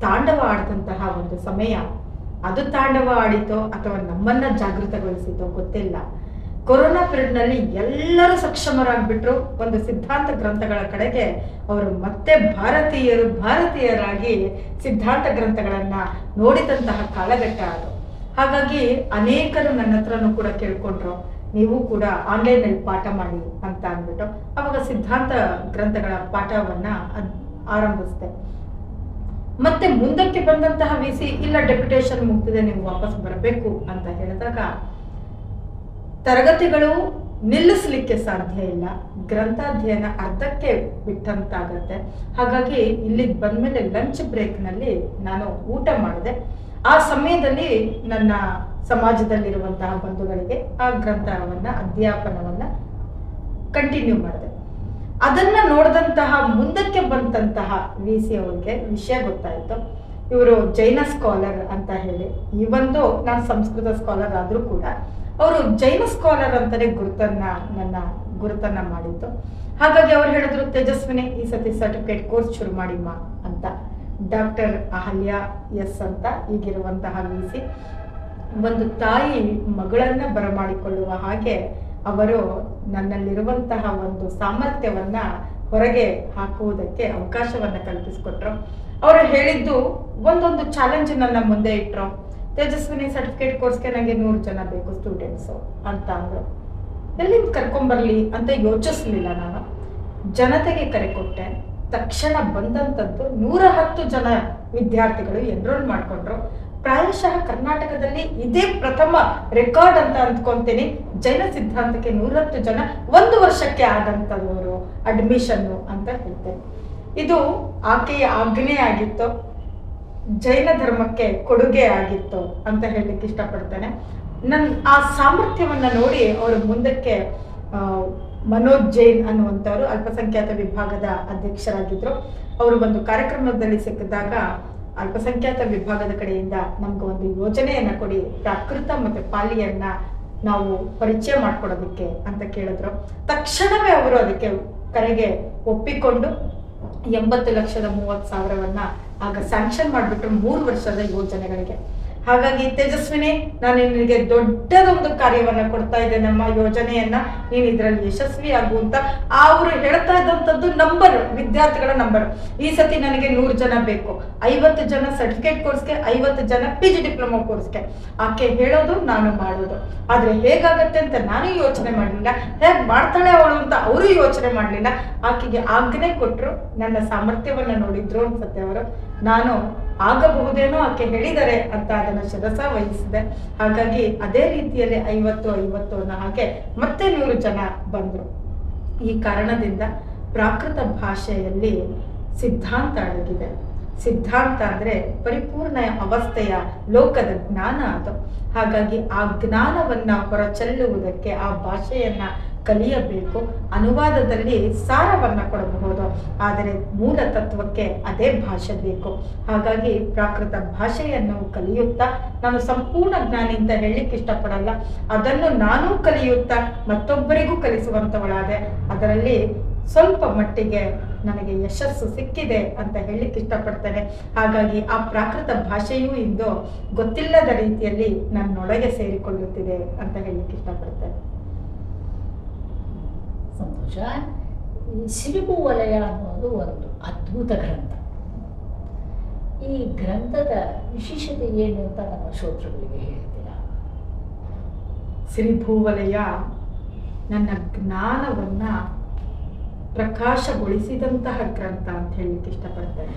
ತಾಂಡವ ಆಡಿದಂತಹ ಒಂದು ಸಮಯ. ಅದು ತಾಂಡವ ಆಡಿತೋ ಅಥವಾ ನಮ್ಮನ್ನ ಜಾಗೃತಗೊಳಿಸಿತೋ ಗೊತ್ತಿಲ್ಲ. ಕೊರೋನಾ ಪೀರಿಯಡ್ನಲ್ಲಿ ಎಲ್ಲರೂ ಸಕ್ಷಮರಾಗ್ಬಿಟ್ರು. ಒಂದು ಸಿದ್ಧಾಂತ ಗ್ರಂಥಗಳ ಕಡೆಗೆ ಅವರು ಮತ್ತೆ ಭಾರತೀಯರಾಗಿ ಸಿದ್ಧಾಂತ ಗ್ರಂಥಗಳನ್ನ ನೋಡಿದಂತಹ ಕಾಲಘಟ್ಟ ಅದು. ಹಾಗಾಗಿ ಅನೇಕರು ನನ್ನ ಹತ್ರನೂ ಕೂಡ ಕೇಳ್ಕೊಂಡ್ರು, ನೀವು ಕೂಡ ಆನ್ಲೈನಲ್ಲಿ ಪಾಠ ಮಾಡಿ ಅಂತ ಅಂದ್ಬಿಟ್ಟು ಅವಾಗ ಸಿದ್ಧಾಂತ ಗ್ರಂಥಗಳ ಪಾಠವನ್ನ ಆರಂಭಿಸಿದೆ. ಮತ್ತೆ ಮುಂದಕ್ಕೆ ಬಂದಂತಹ VC ಇಲ್ಲ ಡೆಪ್ಯುಟೇಷನ್ ಮುಗ್ದಿದೆ, ನೀವು ವಾಪಸ್ ಬರಬೇಕು ಅಂತ ಹೇಳಿದಾಗ ತರಗತಿಗಳು ನಿಲ್ಲಿಸಲಿಕ್ಕೆ ಸಾಧ್ಯ ಇಲ್ಲ, ಗ್ರಂಥಾಧ್ಯಯನ ಅರ್ಧಕ್ಕೆ ಬಿಟ್ಟಂತಾಗತ್ತೆ. ಹಾಗಾಗಿ ಇಲ್ಲಿಗೆ ಬಂದ್ಮೇಲೆ ಲಂಚ್ ಬ್ರೇಕ್ನಲ್ಲಿ ನಾನು ಊಟ ಮಾಡಿದೆ. ಆ ಸಮಯದಲ್ಲಿ ನನ್ನ ಸಮಾಜದಲ್ಲಿರುವಂತಹ ಬಂಧುಗಳಿಗೆ ಆ ಗ್ರಂಥವನ್ನ ಅಧ್ಯಾಪನವನ್ನ ಕಂಟಿನ್ಯೂ ಮಾಡಿದೆ. ಅದನ್ನ ನೋಡಿದಂತಹ ಮುಂದಕ್ಕೆ ಬಂದಂತಹ VC ಅವರಿಗೆ ವಿಷಯ ಗೊತ್ತಾಯಿತು, ಇವರು ಜೈನ ಸ್ಕಾಲರ್ ಅಂತ ಹೇಳಿ. ಈ ಒಂದು ನಾನು ಸಂಸ್ಕೃತ ಸ್ಕಾಲರ್ ಆದ್ರೂ ಕೂಡ ಅವರು ಜೈನ ಸ್ಕಾಲರ್ ಅಂತಾನೆ ನನ್ನ ಗುರುತನ್ನ ಮಾಡಿದ್ದು. ಹಾಗಾಗಿ ಅವ್ರು ಹೇಳಿದ್ರು, ತೇಜಸ್ವಿನಿ ಈ ಸತಿ ಸರ್ಟಿಫಿಕೇಟ್ ಕೋರ್ಸ್ ಶುರು ಮಾಡಿಮ್ಮ ಅಂತ. ಡಾಕ್ಟರ್ ಅಹಲ್ಯ ಎಸ್ ಅಂತ ಈಗಿರುವಂತಹ VC ಒಂದು ತಾಯಿ ಮಗಳನ್ನ ಬರಮಾಡಿಕೊಳ್ಳುವ ಹಾಗೆ ಅವರು ನನ್ನಲ್ಲಿರುವಂತಹ ಒಂದು ಸಾಮರ್ಥ್ಯವನ್ನ ಹೊರಗೆ ಹಾಕುವುದಕ್ಕೆ ಅವಕಾಶವನ್ನ ಕಲ್ಪಿಸಿಕೊಟ್ರು. ಅವರು ಹೇಳಿದ್ದು ಒಂದೊಂದು ಚಾಲೆಂಜ್ ನನ್ನ ಮುಂದೆ ಇಟ್ರು. ತೇಜಸ್ವಿನಿ ಸರ್ಟಿಫಿಕೇಟ್ ಕೋರ್ಸ್ಗೆ ನನಗೆ 100 ಜನ ಬೇಕು ಸ್ಟೂಡೆಂಟ್ಸು ಅಂತ ಅಂದ್ರು. ಎಲ್ಲಿಂದ ಕರ್ಕೊಂಬರ್ಲಿ ಅಂತ ಯೋಚಿಸ್ಲಿಲ್ಲ ನಾನು. ಜನತೆಗೆ ಕರೆ ಕೊಟ್ಟೆ. ತಕ್ಷಣ ಬಂದಂಥದ್ದು 110 ಜನ ವಿದ್ಯಾರ್ಥಿಗಳು ಎನ್ರೋಲ್ ಮಾಡ್ಕೊಂಡ್ರು. ಪ್ರಾಯಶಃ ಕರ್ನಾಟಕದಲ್ಲಿ ಇದೇ ಪ್ರಥಮ ರೆಕಾರ್ಡ್ ಅಂತ ಅಂದ್ಕೊಂತೀನಿ. ಜೈನ ಸಿದ್ಧಾಂತಕ್ಕೆ 110 ಜನ 1 ವರ್ಷಕ್ಕೆ ಆದಂಥವರು ಅಡ್ಮಿಷನ್ನು ಅಂತ ಹೇಳ್ತೇನೆ. ಇದು ಆಕೆಯ ಆಜ್ಞೆ ಆಗಿತ್ತು, ಜೈನ ಧರ್ಮಕ್ಕೆ ಕೊಡುಗೆ ಆಗಿತ್ತು ಅಂತ ಹೇಳಲಿಕ್ಕೆ ಇಷ್ಟಪಡ್ತೇನೆ. ಆ ಸಾಮರ್ಥ್ಯವನ್ನ ನೋಡಿ ಅವರು ಮುಂದಕ್ಕೆ ಮನೋಜ್ ಜೈನ್ ಅನ್ನುವಂಥವ್ರು ಅಲ್ಪಸಂಖ್ಯಾತ ವಿಭಾಗದ ಅಧ್ಯಕ್ಷರಾಗಿದ್ರು. ಅವರು ಒಂದು ಕಾರ್ಯಕ್ರಮದಲ್ಲಿ ಸಿಕ್ಕಿದಾಗ ಅಲ್ಪಸಂಖ್ಯಾತ ವಿಭಾಗದ ಕಡೆಯಿಂದ ನಮ್ಗೆ ಒಂದು ಯೋಜನೆಯನ್ನ ಕೊಡಿ, ಪ್ರಾಕೃತ ಮತ್ತೆ ಪಾಲಿಯನ್ನ ನಾವು ಪರಿಚಯ ಮಾಡ್ಕೊಡೋದಕ್ಕೆ ಅಂತ ಕೇಳಿದ್ರು. ತಕ್ಷಣವೇ ಅವರು ಅದಕ್ಕೆ ಕರೆಗೆ ಒಪ್ಪಿಕೊಂಡು 80,30,000 ಆಗ ಸ್ಯಾಂಕ್ಷನ್ ಮಾಡಿಬಿಟ್ರು 3 ವರ್ಷದ ಯೋಜನೆಗಳಿಗೆ. ಹಾಗಾಗಿ ತೇಜಸ್ವಿನಿ, ನಾನು ನಿನಗೆ ದೊಡ್ಡದೊಂದು ಕಾರ್ಯವನ್ನ ಕೊಡ್ತಾ ಇದ್ದೆ, ನಮ್ಮ ಯೋಜನೆಯನ್ನ ನೀನು ಇದರಲ್ಲಿ ಯಶಸ್ವಿ ಆಗುವಂತ. ಅವರು ಹೇಳ್ತಾ ಇದ್ದಂಥದ್ದು ನಂಬರ್, ವಿದ್ಯಾರ್ಥಿಗಳ ನಂಬರ್. ಈ ಸತಿ ನನಗೆ 100 ಜನ ಬೇಕು, 50 ಜನ ಸರ್ಟಿಫಿಕೇಟ್ ಕೋರ್ಸ್ಗೆ, 50 ಜನ PG ಡಿಪ್ಲೊಮಾ ಕೋರ್ಸ್ಗೆ. ಆಕೆ ಹೇಳೋದು ನಾನು ಮಾಡೋದು. ಆದ್ರೆ ಹೇಗಾಗತ್ತೆ ಅಂತ ನಾನು ಯೋಚನೆ ಮಾಡಲಿಲ್ಲ, ಹೇಗೆ ಮಾಡ್ತಾಳೆ ಅವಳು ಅಂತ ಅವರು ಯೋಚನೆ ಮಾಡಲಿಲ್ಲ. ಆಕೆಗೆ ಆಜ್ಞೆ ಕೊಟ್ಟರು, ನನ್ನ ಸಾಮರ್ಥ್ಯವನ್ನ ನೋಡಿದ್ರು ಅನ್ಸತ್ತೆ ಅವರು. ನಾನು ಆಗಬಹುದೇನೋ ಆಕೆ ಹೇಳಿದ್ದಾರೆ ಅಂತ ಅದನ್ನ ಶಿರಸ ವಹಿಸಿದೆ. ಹಾಗಾಗಿ ಅದೇ ರೀತಿಯಲ್ಲಿ 50 ಅನ್ನೋ ಹಾಗೆ ಮತ್ತೆ 100 ಜನ ಬಂದ್ರು. ಈ ಕಾರಣದಿಂದ ಪ್ರಾಕೃತ ಭಾಷೆಯಲ್ಲಿ ಸಿದ್ಧಾಂತ ಅಡಗಿದೆ. ಸಿದ್ಧಾಂತ ಅಂದ್ರೆ ಪರಿಪೂರ್ಣ ಅವಸ್ಥೆಯ ಲೋಕದ ಜ್ಞಾನ ಅದು. ಹಾಗಾಗಿ ಆ ಜ್ಞಾನವನ್ನ ಹೊರಚೆಲ್ಲುವುದಕ್ಕೆ ಆ ಭಾಷೆಯನ್ನ ಕಲಿಯಬೇಕು. ಅನುವಾದದಲ್ಲಿ ಸಾರವನ್ನ ಕೊಡಬಹುದು, ಆದರೆ ಮೂಲ ತತ್ವಕ್ಕೆ ಅದೇ ಭಾಷೆ ಬೇಕು. ಹಾಗಾಗಿ ಪ್ರಾಕೃತ ಭಾಷೆಯನ್ನು ಕಲಿಯುತ್ತಾ, ನಾನು ಸಂಪೂರ್ಣ ಜ್ಞಾನಿ ಅಂತ ಹೇಳಲಿಕ್ಕೆ ಇಷ್ಟಪಡಲ್ಲ, ಅದನ್ನು ನಾನೂ ಕಲಿಯುತ್ತಾ ಮತ್ತೊಬ್ಬರಿಗೂ ಕಲಿಸುವಂತವಳಾದೆ. ಅದರಲ್ಲಿ ಸ್ವಲ್ಪ ಮಟ್ಟಿಗೆ ನನಗೆ ಯಶಸ್ಸು ಸಿಕ್ಕಿದೆ ಅಂತ ಹೇಳಲಿಕ್ಕೆ ಇಷ್ಟಪಡ್ತೇನೆ. ಹಾಗಾಗಿ ಆ ಪ್ರಾಕೃತ ಭಾಷೆಯೂ ಇಂದು ಗೊತ್ತಿಲ್ಲದ ರೀತಿಯಲ್ಲಿ ನನ್ನೊಳಗೆ ಸೇರಿಕೊಳ್ಳುತ್ತಿದೆ ಅಂತ ಹೇಳಲಿಕ್ಕೆ ಇಷ್ಟಪಡ್ತೇನೆ. ಸಂತೋಷ. ಈ ಸಿರಿಬು ವಲಯ ಅನ್ನೋದು ಒಂದು ಅದ್ಭುತ ಗ್ರಂಥ. ಈ ಗ್ರಂಥದ ವಿಶೇಷತೆ ಏನು ಅಂತ ನಮ್ಮ ಶ್ರೋತೃಗಳಿಗೆ ಹೇಳ್ತೀರಾ? ಸಿರಿಭೂವಲಯ ನನ್ನ ಜ್ಞಾನವನ್ನ ಪ್ರಕಾಶಗೊಳಿಸಿದಂತಹ ಗ್ರಂಥ ಅಂತ ಹೇಳಲಿಕ್ಕೆ ಇಷ್ಟಪಡ್ತೇನೆ.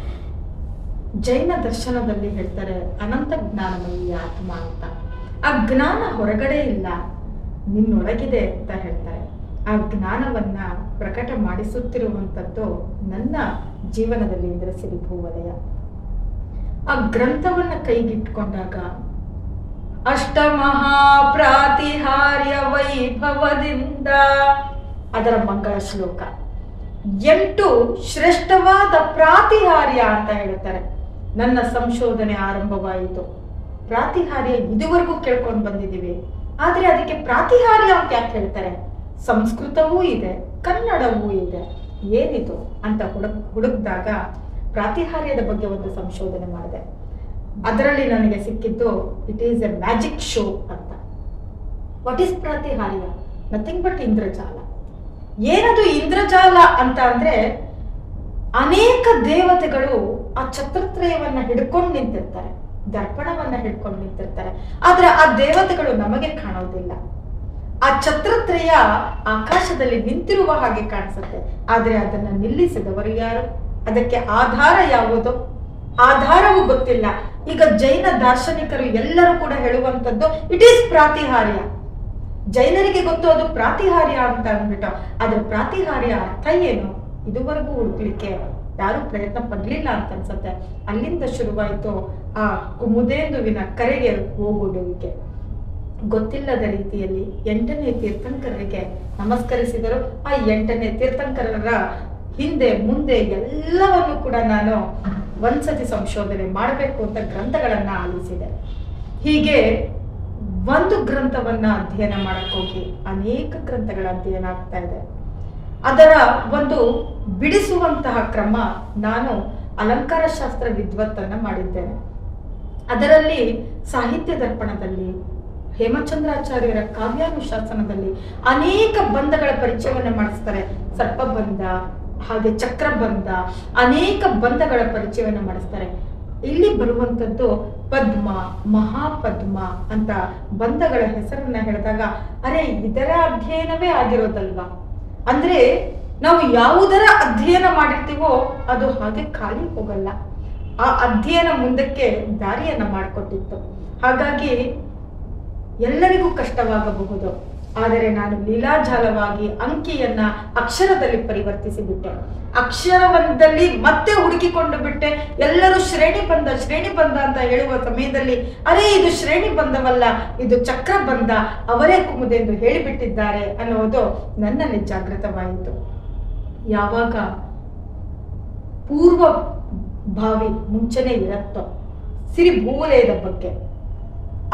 ಜೈನ ದರ್ಶನದಲ್ಲಿ ಹೇಳ್ತಾರೆ ಅನಂತ ಜ್ಞಾನಮಯಿ ಆತ್ಮ ಅಂತ. ಆ ಜ್ಞಾನ ಹೊರಗಡೆ ಇಲ್ಲ, ನಿನ್ನೊಳಗಿದೆ ಅಂತ ಹೇಳ್ತಾರೆ. ಆ ಜ್ಞಾನವನ್ನ ಪ್ರಕಟ ಮಾಡಿಸುತ್ತಿರುವಂಥದ್ದು ನನ್ನ ಜೀವನದಲ್ಲಿ ಅಂದರೆ ಸಿರಿಭೂವಲಯ. ಆ ಗ್ರಂಥವನ್ನ ಕೈಗಿಟ್ಕೊಂಡಾಗ ಅಷ್ಟಮಹಾಪ್ರಾತಿಹಾರ್ಯ ವೈಭವದಿಂದ ಅದರ ಮಂಗಳ ಶ್ಲೋಕ 8 ಶ್ರೇಷ್ಠವಾದ ಪ್ರಾತಿಹಾರ್ಯ ಅಂತ ಹೇಳ್ತಾರೆ. ನನ್ನ ಸಂಶೋಧನೆ ಆರಂಭವಾಯಿತು. ಪ್ರಾತಿಹಾರ್ಯ ಇದುವರೆಗೂ ಕೇಳ್ಕೊಂಡು ಬಂದಿದ್ದೀವಿ, ಆದ್ರೆ ಅದಕ್ಕೆ ಪ್ರಾತಿಹಾರ್ಯ ಅಂತ ಯಾಕೆ ಹೇಳ್ತಾರೆ? ಸಂಸ್ಕೃತವೂ ಇದೆ, ಕನ್ನಡವೂ ಇದೆ, ಏನಿದು ಅಂತ ಹುಡುಕಿದಾಗ ಪ್ರಾತಿಹಾರ್ಯದ ಬಗ್ಗೆ ಒಂದು ಸಂಶೋಧನೆ ಮಾಡಿದೆ. ಅದರಲ್ಲಿ ನನಗೆ ಸಿಕ್ಕಿದ್ದು it is a magic show ಅಂತ. ವಾಟ್ ಈಸ್ ಪ್ರಾತಿಹಾರ್ಯ? ನಥಿಂಗ್ ಬಟ್ ಇಂದ್ರಜಾಲ. ಏನದು ಇಂದ್ರಜಾಲ ಅಂತ ಅಂದ್ರೆ, ಅನೇಕ ದೇವತೆಗಳು ಆ ಛತ್ರತ್ರಯವನ್ನ ಹಿಡ್ಕೊಂಡು ನಿಂತಿರ್ತಾರೆ, ದರ್ಪಣವನ್ನ ಹಿಡ್ಕೊಂಡು ನಿಂತಿರ್ತಾರೆ. ಆದ್ರೆ ಆ ದೇವತೆಗಳು ನಮಗೆ ಕಾಣೋದಿಲ್ಲ. ಆ ಛತ್ರತ್ರಯ ಆಕಾಶದಲ್ಲಿ ನಿಂತಿರುವ ಹಾಗೆ ಕಾಣಿಸುತ್ತೆ, ಆದ್ರೆ ಅದನ್ನ ನಿಲ್ಲಿಸಿದವರು ಯಾರು? ಅದಕ್ಕೆ ಆಧಾರ ಯಾವುದು? ಆಧಾರವೂ ಗೊತ್ತಿಲ್ಲ. ಈಗ ಜೈನ ದಾರ್ಶನಿಕರು ಎಲ್ಲರೂ ಕೂಡ ಹೇಳುವಂಥದ್ದು ಇಟ್ ಈಸ್ ಪ್ರಾತಿಹಾರ್ಯ. ಜೈನರಿಗೆ ಗೊತ್ತು ಅದು ಪ್ರಾತಿಹಾರ್ಯ ಅಂತ ಅಂದ್ಬಿಟ್ಟು, ಆದ್ರೆ ಪ್ರಾತಿಹಾರ್ಯ ಅರ್ಥ ಏನು ಇದುವರೆಗೂ ಹುಡುಕ್ಲಿಕ್ಕೆ ಯಾರು ಪ್ರಯತ್ನ ಪಡಲಿಲ್ಲ ಅಂತ ಅನ್ಸತ್ತೆ. ಅಲ್ಲಿಂದ ಶುರುವಾಯಿತು ಆ ಕುಮುದೇಂದುವಿನ ಕರೆಗೆ ಹೋಗುವುದಕ್ಕೆ. ಗೊತ್ತಿಲ್ಲದ ರೀತಿಯಲ್ಲಿ 8ನೇ ತೀರ್ಥಂಕರರಿಗೆ ನಮಸ್ಕರಿಸಿದರು. ಆ 8ನೇ ತೀರ್ಥಂಕರರ ಹಿಂದೆ ಮುಂದೆ ಎಲ್ಲವನ್ನು ಕೂಡ ನಾನು ಒಂದ್ಸತಿ ಸಂಶೋಧನೆ ಮಾಡಬೇಕು ಅಂತ ಗ್ರಂಥಗಳನ್ನ ಆಲಿಸಿದೆ. ಹೀಗೆ ಒಂದು ಗ್ರಂಥವನ್ನ ಅಧ್ಯಯನ ಮಾಡಕ್ ಹೋಗಿ ಅನೇಕ ಗ್ರಂಥಗಳ ಅಧ್ಯಯನ ಆಗ್ತಾ ಇದೆ. ಅದರ ಒಂದು ಬಿಡಿಸುವಂತಹ ಕ್ರಮ ನಾನು ಅಲಂಕಾರ ಶಾಸ್ತ್ರ ವಿದ್ವತ್ತನ್ನ ಮಾಡಿದ್ದೇನೆ. ಅದರಲ್ಲಿ ಸಾಹಿತ್ಯ ದರ್ಪಣದಲ್ಲಿ, ಹೇಮಚಂದ್ರಾಚಾರ್ಯರ ಕಾವ್ಯಾನುಶಾಸನದಲ್ಲಿ ಅನೇಕ ಬಂಧಗಳ ಪರಿಚಯವನ್ನ ಮಾಡಿಸ್ತಾರೆ. ಸರ್ಪಬಂಧ, ಹಾಗೆ ಚಕ್ರಬಂಧ, ಅನೇಕ ಬಂಧಗಳ ಪರಿಚಯವನ್ನ ಮಾಡಿಸ್ತಾರೆ. ಇಲ್ಲಿ ಬರುವಂಥದ್ದು ಪದ್ಮ, ಮಹಾಪದ್ಮ ಅಂತ ಬಂಧಗಳ ಹೆಸರನ್ನ ಹೇಳಿದಾಗ ಅರೆ ಇದರ ಅಧ್ಯಯನವೇ ಆಗಿರೋದಲ್ವಾ? ಅಂದ್ರೆ ನಾವು ಯಾವುದರ ಅಧ್ಯಯನ ಮಾಡಿರ್ತೀವೋ ಅದು ಹಾಗೆ ಖಾಲಿ ಹೋಗಲ್ಲ. ಆ ಅಧ್ಯಯನ ಮುಂದಕ್ಕೆ ದಾರಿಯನ್ನ ಮಾಡಿಕೊಟ್ಟಿತ್ತು. ಹಾಗಾಗಿ ಎಲ್ಲರಿಗೂ ಕಷ್ಟವಾಗಬಹುದು, ಆದರೆ ನಾನು ಲೀಲಾಜಾಲವಾಗಿ ಅಂಕಿಯನ್ನ ಅಕ್ಷರದಲ್ಲಿ ಪರಿವರ್ತಿಸಿಬಿಟ್ಟೆ. ಅಕ್ಷರದಲ್ಲಿ ಮತ್ತೆ ಹುಡುಕಿಕೊಂಡು ಬಿಟ್ಟೆ. ಎಲ್ಲರೂ ಶ್ರೇಣಿ ಬಂಧ ಅಂತ ಹೇಳುವ ಸಮಯದಲ್ಲಿ ಅರೆ ಇದು ಶ್ರೇಣಿ ಬಂಧವಲ್ಲ, ಇದು ಚಕ್ರ ಬಂಧ, ಅವರೇ ಕುಮುದೆಂದು ಹೇಳಿಬಿಟ್ಟಿದ್ದಾರೆ ಅನ್ನೋದು ನನ್ನಲ್ಲಿ ಜಾಗೃತವಾಯಿತು. ಯಾವಾಗ ಪೂರ್ವ ಭಾವಿ ಮುಂಚೆನೆ ಇರತ್ತೋ ಸಿರಿಭೂವಲಯದ ಬಗ್ಗೆ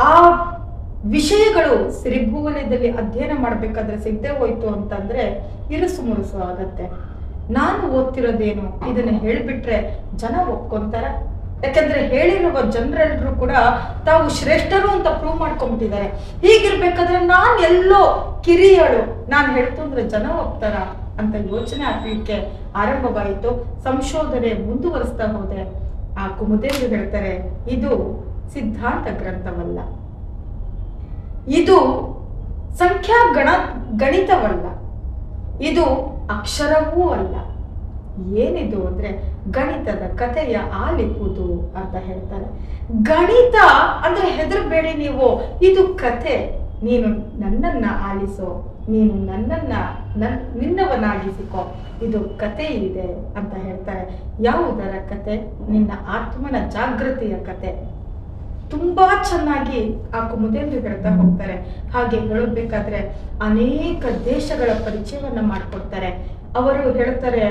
ಆ ವಿಷಯಗಳು ಸಿರಿಭೂವಲಯದಲ್ಲಿ ಅಧ್ಯಯನ ಮಾಡಬೇಕಾದ್ರೆ ಸಿಗದೆ ಹೋಯ್ತು ಅಂತಂದ್ರೆ ಇರುಸು ಮುರುಸು ಆಗತ್ತೆ. ನಾನು ಓದ್ತಿರೋದೇನು ಇದನ್ನ ಹೇಳ್ಬಿಟ್ರೆ ಜನ ಒಪ್ಕೊಂತಾರ? ಯಾಕಂದ್ರೆ ಹೇಳಿರುವ ಜನರೆಲ್ಲರೂ ಕೂಡ ತಾವು ಶ್ರೇಷ್ಠರು ಅಂತ ಪ್ರೂವ್ ಮಾಡ್ಕೊಂಡ್ಬಿಟ್ಟಿದ್ದಾರೆ. ಹೀಗಿರ್ಬೇಕಾದ್ರೆ ನಾನ್ ಎಲ್ಲೋ ಕಿರಿಯಳು, ನಾನು ಹೇಳ್ತು ಅಂದ್ರೆ ಜನ ಒಪ್ತಾರ ಅಂತ ಯೋಚನೆ ಆಗ್ಲಿಕ್ಕೆ ಆರಂಭವಾಯಿತು. ಸಂಶೋಧನೆ ಮುಂದುವರಿಸ್ತಾ ಹೋದೆ. ಆ ಕುಮುದೇಂದು ಹೇಳ್ತಾರೆ, ಇದು ಸಿದ್ಧಾಂತ ಗ್ರಂಥವಲ್ಲ, ಇದು ಗಣಿತವಲ್ಲ, ಇದು ಅಕ್ಷರವೂ ಅಲ್ಲ. ಏನಿದು ಅಂದ್ರೆ ಗಣಿತದ ಕಥೆಯ ಆಲಿಪುದು ಅಂತ ಹೇಳ್ತಾರೆ. ಗಣಿತ ಅಂದ್ರೆ ಹೆದರಬೇಡಿ ನೀವು, ಇದು ಕಥೆ. ನೀನು ನನ್ನನ್ನ ಆಲಿಸೋ, ನೀನು ನನ್ನನ್ನ ನಿನ್ನವನಾಗಿಸಿಕೋ, ಇದು ಕತೆ ಇದೆ ಅಂತ ಹೇಳ್ತಾರೆ. ಯಾವುದರ ಕತೆ? ನಿನ್ನ ಆತ್ಮನ ಜಾಗೃತಿಯ ಕತೆ. ತುಂಬಾ ಚೆನ್ನಾಗಿ ಆ ಕುಮುದೆಂದು ಹೇಳ್ತಾ ಹೋಗ್ತಾರೆ. ಹಾಗೆ ಹೇಳಬೇಕಾದ್ರೆ ಅನೇಕ ದೇಶಗಳ ಪರಿಚಯವನ್ನ ಮಾಡ್ಕೊಡ್ತಾರೆ. ಅವರು ಹೇಳ್ತಾರೆ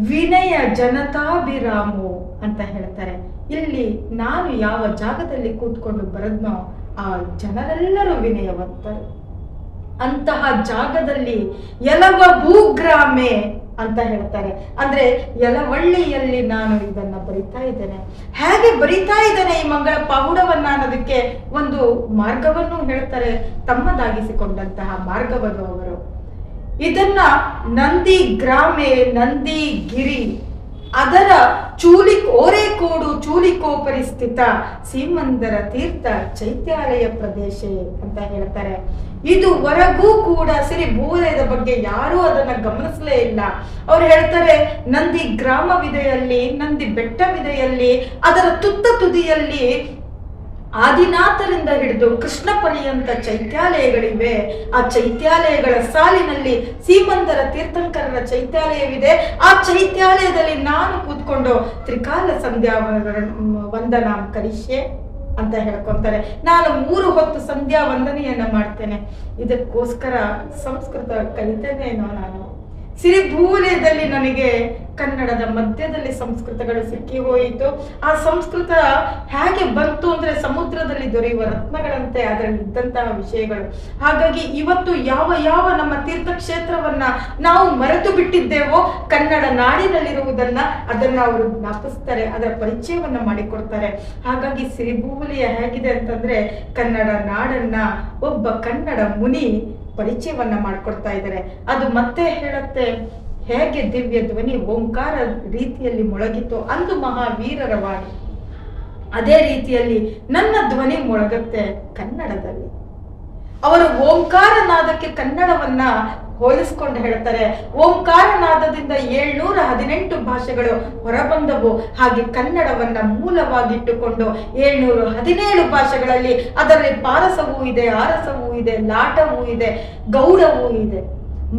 ವಿನಯ ಜನತಾಭಿರಾಮು ಅಂತ ಹೇಳ್ತಾರೆ. ಇಲ್ಲಿ ನಾನು ಯಾವ ಜಾಗದಲ್ಲಿ ಕೂತ್ಕೊಂಡು ಬರದ್ನೋ ಆ ಜನರೆಲ್ಲರೂ ವಿನಯವಂತರು. ಅಂತಹ ಜಾಗದಲ್ಲಿ ಯಲವ ಭೂಗ್ರಾಮೆ ಅಂತ ಹೇಳ್ತಾರೆ. ಅಂದ್ರೆ ಯಲವಳ್ಳಿಯಲ್ಲಿ ನಾನು ಇದನ್ನ ಬರಿತಾ ಇದ್ದೇನೆ. ಹೇಗೆ ಬರಿತಾ ಇದ್ದೇನೆ ಈ ಮಂಗಳ ಪಹುಡವನ್ನ ಅನ್ನೋದಕ್ಕೆ ಒಂದು ಮಾರ್ಗವನ್ನು ಹೇಳ್ತಾರೆ. ತಮ್ಮದಾಗಿಸಿಕೊಂಡಂತಹ ಮಾರ್ಗವದು ಅವರು. ಇದನ್ನ ನಂದಿ ಗ್ರಾಮೆ, ನಂದಿ ಗಿರಿ, ಅದರ ಓರೆಕೋಡು ಚೂಲಿಕೋಪರಿ ಸ್ಥಿತ ಸೀಮಂದರ ತೀರ್ಥ ಚೈತ್ಯಾಲಯ ಪ್ರದೇಶ ಅಂತ ಹೇಳ್ತಾರೆ. ಇದುವರೆಗೂ ಕೂಡ ಸಿರಿಭೂವಲಯದ ಬಗ್ಗೆ ಯಾರೂ ಅದನ್ನ ಗಮನಿಸಲೇ ಇಲ್ಲ. ಅವ್ರು ಹೇಳ್ತಾರೆ ನಂದಿ ಗ್ರಾಮವಿದೆಯಲ್ಲಿ, ನಂದಿ ಬೆಟ್ಟವಿದೆಯಲ್ಲಿ, ಅದರ ತುತ್ತ ತುದಿಯಲ್ಲಿ ಆದಿನಾಥರಿಂದ ಹಿಡಿದು ಕೃಷ್ಣ ಪರ್ಯಂತ ಚೈತ್ಯಾಲಯಗಳಿವೆ. ಆ ಚೈತ್ಯಾಲಯಗಳ ಸಾಲಿನಲ್ಲಿ ಸೀಮಂದರ ತೀರ್ಥಂಕರರ ಚೈತ್ಯಾಲಯವಿದೆ. ಆ ಚೈತ್ಯಾಲಯದಲ್ಲಿ ನಾನು ಕೂತ್ಕೊಂಡು ತ್ರಿಕಾಲ ಸಂಧ್ಯಾ ವಂದನಾ ಕರಿಷ್ಯೆ ಅಂತ ಹೇಳ್ಕೊಂತಾರೆ. ನಾನು 3 ಹೊತ್ತು ಸಂಧ್ಯಾ ವಂದನೆಯನ್ನ ಮಾಡ್ತೇನೆ. ಇದಕ್ಕೋಸ್ಕರ ಸಂಸ್ಕೃತ ಕಲಿತೇನೇನೋ ನಾನು. ಸಿರಿಭೂವಲಯದಲ್ಲಿ ನನಗೆ ಕನ್ನಡದ ಮಧ್ಯದಲ್ಲಿ ಸಂಸ್ಕೃತಗಳು ಸಿಕ್ಕಿ ಹೋಯಿತು. ಆ ಸಂಸ್ಕೃತ ಹೇಗೆ ಬಂತು ಅಂದ್ರೆ ಸಮುದ್ರದಲ್ಲಿ ದೊರೆಯುವ ರತ್ನಗಳಂತೆ ಅದರಲ್ಲಿ ಇದ್ದಂತಹ ವಿಷಯಗಳು. ಹಾಗಾಗಿ ಇವತ್ತು ಯಾವ ನಮ್ಮ ತೀರ್ಥಕ್ಷೇತ್ರವನ್ನ ನಾವು ಮರೆತು ಬಿಟ್ಟಿದ್ದೇವೋ ಕನ್ನಡ ನಾಡಿನಲ್ಲಿರುವುದನ್ನ ಅದನ್ನ ಅವರು ಜ್ಞಾಪಿಸ್ತಾರೆ, ಅದರ ಪರಿಚಯವನ್ನ ಮಾಡಿಕೊಡ್ತಾರೆ. ಹಾಗಾಗಿ ಸಿರಿಭೂವಲಯ ಹೇಗಿದೆ ಅಂತಂದ್ರೆ ಕನ್ನಡ ನಾಡನ್ನ ಒಬ್ಬ ಕನ್ನಡ ಮುನಿ ಪರಿಚಯವನ್ನ ಮಾಡ್ಕೊಡ್ತಾ ಇದ್ದಾರೆ. ಅದು ಮತ್ತೆ ಹೇಳುತ್ತೆ ಹೇಗೆ ದಿವ್ಯ ಧ್ವನಿ ಓಂಕಾರ ರೀತಿಯಲ್ಲಿ ಮೊಳಗಿತು ಅಂದು ಮಹಾವೀರರ ವಾಣಿ. ಅದೇ ರೀತಿಯಲ್ಲಿ ನನ್ನ ಧ್ವನಿ ಮೊಳಗುತ್ತೆ ಕನ್ನಡದಲ್ಲಿ. ಅವರು ಓಂಕಾರನಾದಕ್ಕೆ ಕನ್ನಡವನ್ನ ಹೋಲಿಸ್ಕೊಂಡು ಹೇಳ್ತಾರೆ. ಓಂಕಾರನಾದದಿಂದ 718 ಭಾಷೆಗಳು ಹೊರಬಂದವು. ಹಾಗೆ ಕನ್ನಡವನ್ನ ಮೂಲವಾಗಿಟ್ಟುಕೊಂಡು 717 ಭಾಷೆಗಳಲ್ಲಿ ಅದರಲ್ಲಿ ಪಾರಸವೂ ಇದೆ, ಆರಸವೂ ಇದೆ, ಲಾಟವೂ ಇದೆ, ಗೌಡವೂ ಇದೆ.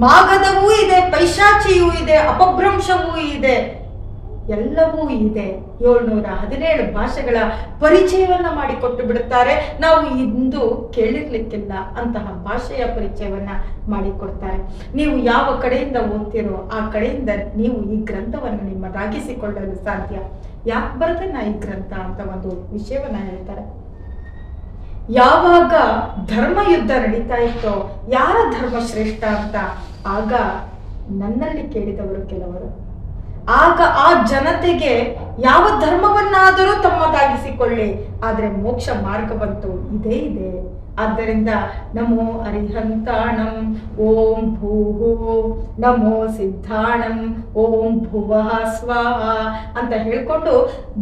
ಮಾಗಧವೂ ಇದೆ, ಪೈಶಾಚಿಯೂ ಇದೆ, ಅಪಭ್ರಂಶವೂ ಇದೆ, ಎಲ್ಲವೂ ಇದೆ. 717 ಭಾಷೆಗಳ ಪರಿಚಯವನ್ನ ಮಾಡಿಕೊಟ್ಟು ಬಿಡುತ್ತಾರೆ. ನಾವು ಇಂದು ಕೇಳಿರ್ಲಿಕ್ಕಿಲ್ಲ ಅಂತಹ ಭಾಷೆಯ ಪರಿಚಯವನ್ನ ಮಾಡಿಕೊಡ್ತಾರೆ. ನೀವು ಯಾವ ಕಡೆಯಿಂದ ಓದ್ತಿರೋ ಆ ಕಡೆಯಿಂದ ನೀವು ಈ ಗ್ರಂಥವನ್ನು ನಿಮ್ಮದಾಗಿಸಿಕೊಳ್ಳಲು ಸಾಧ್ಯ. ಯಾಕೆ ಬರುತ್ತೆ ನಾ ಈ ಗ್ರಂಥ ಅಂತ ಒಂದು ವಿಷಯವನ್ನ ಹೇಳ್ತಾರೆ. ಯಾವಾಗ ಧರ್ಮ ಯುದ್ಧ ನಡೀತಾ ಇತ್ತೋ, ಯಾರ ಧರ್ಮ ಶ್ರೇಷ್ಠ ಅಂತ ಆಗ ನನ್ನಲ್ಲಿ ಕೇಳಿದವರು ಕೆಲವರು. ಆಗ ಆ ಜನತೆಗೆ ಯಾವ ಧರ್ಮವನ್ನಾದರೂ ತಮ್ಮದಾಗಿಸಿಕೊಳ್ಳಿ, ಆದ್ರೆ ಮೋಕ್ಷ ಮಾರ್ಗ ಬಂತು ಇದೇ ಇದೆ. ಆದ್ದರಿಂದ ನಮೋ ಅರಿಹಂತಾಣಂ ಓಂ ಭೂಹು ನಮೋ ಸಿದ್ಧಾಣಂ ಓಂ ಭುವಃ ಸ್ವಾಹ ಅಂತ ಹೇಳ್ಕೊಂಡು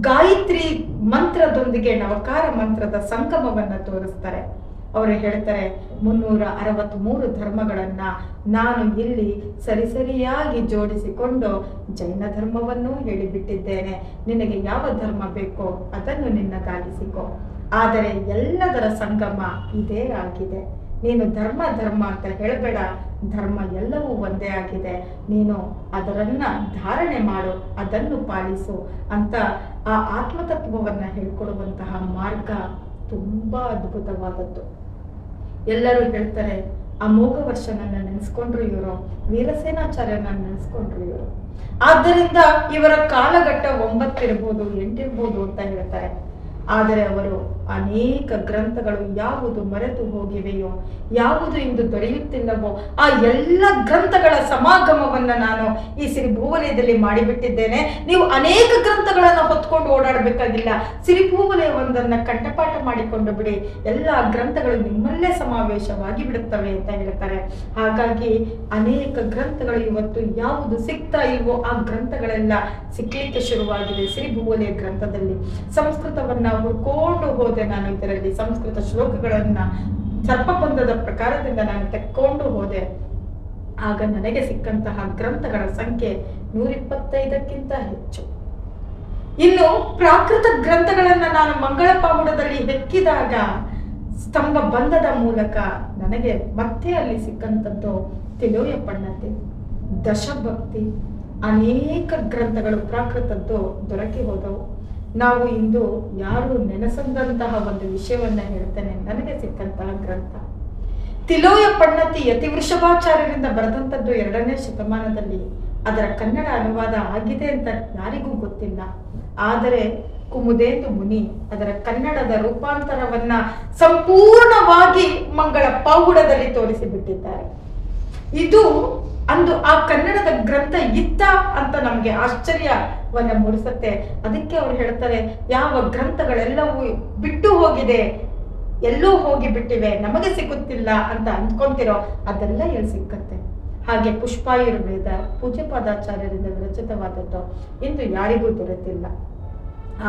ಗಾಯತ್ರಿ ಮಂತ್ರದೊಂದಿಗೆ ನವಕಾರ ಮಂತ್ರದ ಸಂಗಮವನ್ನ ತೋರಿಸ್ತಾರೆ. ಅವರು ಹೇಳ್ತಾರೆ 363 ಧರ್ಮಗಳನ್ನ ನಾನು ಇಲ್ಲಿ ಸರಿಸರಿಯಾಗಿ ಜೋಡಿಸಿಕೊಂಡು ಜೈನ ಧರ್ಮವನ್ನೂ ಹೇಳಿಬಿಟ್ಟಿದ್ದೇನೆ. ನಿನಗೆ ಯಾವ ಧರ್ಮ ಬೇಕೋ ಅದನ್ನು ನಿನ್ನದಾಗಿಸಿಕೊ, ಆದರೆ ಎಲ್ಲದರ ಸಂಗಮ ಇದೇ ಆಗಿದೆ. ನೀನು ಧರ್ಮ ಧರ್ಮ ಅಂತ ಹೇಳಬೇಡ, ಧರ್ಮ ಎಲ್ಲವೂ ಒಂದೇ ಆಗಿದೆ. ನೀನು ಅದರನ್ನ ಧಾರಣೆ ಮಾಡು, ಅದನ್ನು ಪಾಲಿಸು ಅಂತ ಆ ಆತ್ಮತತ್ವವನ್ನ ಹೇಳ್ಕೊಡುವಂತಹ ಮಾರ್ಗ ತುಂಬಾ ಅದ್ಭುತವಾದದ್ದು. ಎಲ್ಲರೂ ಹೇಳ್ತಾರೆ ಅಮೋಘ ವರ್ಷನನ್ನ ನೆನೆಸ್ಕೊಂಡ್ರು ಇವರು, ವೀರಸೇನಾಚಾರ್ಯನನ್ನ ನೆನೆಸ್ಕೊಂಡ್ರು ಇವರು. ಆದ್ದರಿಂದ ಇವರ ಕಾಲಘಟ್ಟ 9 ಇರ್ಬೋದು 8 ಇರ್ಬೋದು ಅಂತ ಹೇಳ್ತಾರೆ. ಆದರೆ ಅವರು ಅನೇಕ ಗ್ರಂಥಗಳು ಯಾವುದು ಮರೆತು ಹೋಗಿವೆಯೋ, ಯಾವುದು ಇಂದು ದೊರೆಯುತ್ತಿಲ್ಲವೋ ಆ ಎಲ್ಲ ಗ್ರಂಥಗಳ ಸಮಾಗಮವನ್ನ ನಾನು ಈ ಸಿರಿಭೂವಲಯದಲ್ಲಿ ಮಾಡಿಬಿಟ್ಟಿದ್ದೇನೆ. ನೀವು ಅನೇಕ ಗ್ರಂಥಗಳನ್ನು ಹೊತ್ಕೊಂಡು ಓಡಾಡಬೇಕಾಗಿಲ್ಲ, ಸಿರಿಭೂವಲಯ ಒಂದನ್ನ ಕಂಠಪಾಠ ಮಾಡಿಕೊಂಡು ಬಿಡಿ, ಎಲ್ಲ ಗ್ರಂಥಗಳು ನಿಮ್ಮಲ್ಲೇ ಸಮಾವೇಶವಾಗಿ ಬಿಡುತ್ತವೆ ಅಂತ ಹೇಳ್ತಾರೆ. ಹಾಗಾಗಿ ಅನೇಕ ಗ್ರಂಥಗಳು ಇವತ್ತು ಯಾವುದು ಸಿಗ್ತಾ ಇಲ್ವೋ ಆ ಗ್ರಂಥಗಳೆಲ್ಲ ಸಿಗ್ಲಿಕ್ಕೆ ಶುರುವಾಗಿದೆ ಸಿರಿಭೂವಲಯ ಗ್ರಂಥದಲ್ಲಿ. ಸಂಸ್ಕೃತವನ್ನ ಹುಡ್ಕೊಂಡು ಹೋದೆ ನಾನು, ಇದರಲ್ಲಿ ಸಂಸ್ಕೃತ ಶ್ಲೋಕಗಳನ್ನ ಸರ್ಪಬಂಧದ ಪ್ರಕಾರದಿಂದ ನಾನು ತೆಕ್ಕೊಂಡು ಹೋದೆ. ಆಗ ನನಗೆ ಸಿಕ್ಕಂತಹ ಗ್ರಂಥಗಳ ಸಂಖ್ಯೆ 125ಕ್ಕಿಂತ ಹೆಚ್ಚು. ಇನ್ನು ಪ್ರಾಕೃತ ಗ್ರಂಥಗಳನ್ನ ನಾನು ಮಂಗಳ ಪಾಗುಡದಲ್ಲಿ ಹೆಕ್ಕಿದಾಗ ಸ್ತಂಭ ಬಂಧದ ಮೂಲಕ ನನಗೆ ಮತ್ತೆ ಅಲ್ಲಿ ಸಿಕ್ಕಂಥದ್ದು ತಿಲೋಯ ಪಣ್ಣತಿ, ದಶಭಕ್ತಿ, ಅನೇಕ ಗ್ರಂಥಗಳು ಪ್ರಾಕೃತದ್ದು ದೊರಕಿ ಹೋದವು. ನಾವು ಇಂದು ಯಾರು ನೆನೆಸದಂತಹ ಒಂದು ವಿಷಯವನ್ನ ಹೇಳ್ತೇನೆ. ನನಗೆ ಸಿಕ್ಕಂತಹ ಗ್ರಂಥ ತಿಲೋಯ ಪಣ್ಣತಿ ಯತಿವೃಷಭಾಚಾರ್ಯರಿಂದ ಬರೆದಂಥದ್ದು 2ನೇ ಶತಮಾನದಲ್ಲಿ. ಅದರ ಕನ್ನಡ ಅನುವಾದ ಆಗಿದೆ ಅಂತ ಯಾರಿಗೂ ಗೊತ್ತಿಲ್ಲ. ಆದರೆ ಕುಮುದೇಂದು ಮುನಿ ಅದರ ಕನ್ನಡದ ರೂಪಾಂತರವನ್ನ ಸಂಪೂರ್ಣವಾಗಿ ಮಂಗಳ ಪಾವುಡದಲ್ಲಿ ತೋರಿಸಿಬಿಟ್ಟಿದ್ದಾರೆ. ಇದು ಅಂದು ಆ ಕನ್ನಡದ ಗ್ರಂಥ ಇತ್ತ ಅಂತ ನಮ್ಗೆ ಆಶ್ಚರ್ಯವನ್ನ ಮೂಡಿಸುತ್ತೆ. ಅದಕ್ಕೆ ಅವ್ರು ಹೇಳ್ತಾರೆ ಯಾವ ಗ್ರಂಥಗಳೆಲ್ಲವೂ ಬಿಟ್ಟು ಹೋಗಿದೆ, ಎಲ್ಲೂ ಹೋಗಿ ಬಿಟ್ಟಿವೆ, ನಮಗೆ ಸಿಗುತ್ತಿಲ್ಲ ಅಂತ ಅಂದ್ಕೊಂತಿರೋ ಅದೆಲ್ಲ ಎಲ್ಲಿ ಸಿಕ್ಕತ್ತೆ. ಹಾಗೆ ಪುಷ್ಪಾಯುರ್ವೇದ ಪೂಜ್ಯಪಾದಾಚಾರ್ಯರಿಂದ ವಿರಚಿತವಾದದ್ದು ಇಂದು ಯಾರಿಗೂ ದೊರೆತಿಲ್ಲ.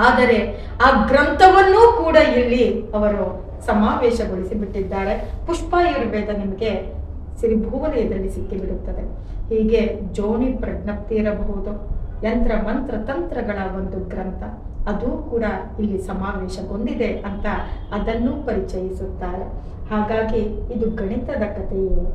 ಆದರೆ ಆ ಗ್ರಂಥವನ್ನೂ ಕೂಡ ಇಲ್ಲಿ ಅವರು ಸಮಾವೇಶಗೊಳಿಸಿ ಬಿಟ್ಟಿದ್ದಾರೆ. ಪುಷ್ಪಾಯುರ್ವೇದ ನಿಮಗೆ ಸಿರಿಭೂವಲಯದಲ್ಲಿ ಸಿಕ್ಕಿಬಿಡುತ್ತದೆ. ಹೀಗೆ ಜೋಣಿ ಪ್ರಜ್ಞಪ್ತಿ ಇರಬಹುದು, ಯಂತ್ರ ಮಂತ್ರ ತಂತ್ರಗಳ ಒಂದು ಗ್ರಂಥ, ಅದು ಕೂಡ ಇಲ್ಲಿ ಸಮಾವೇಶಗೊಂಡಿದೆ ಅಂತ ಅದನ್ನು ಪರಿಚಯಿಸುತ್ತಾರೆ. ಹಾಗಾಗಿ ಇದು ಗಣಿತದ ಕಥೆಯೇ.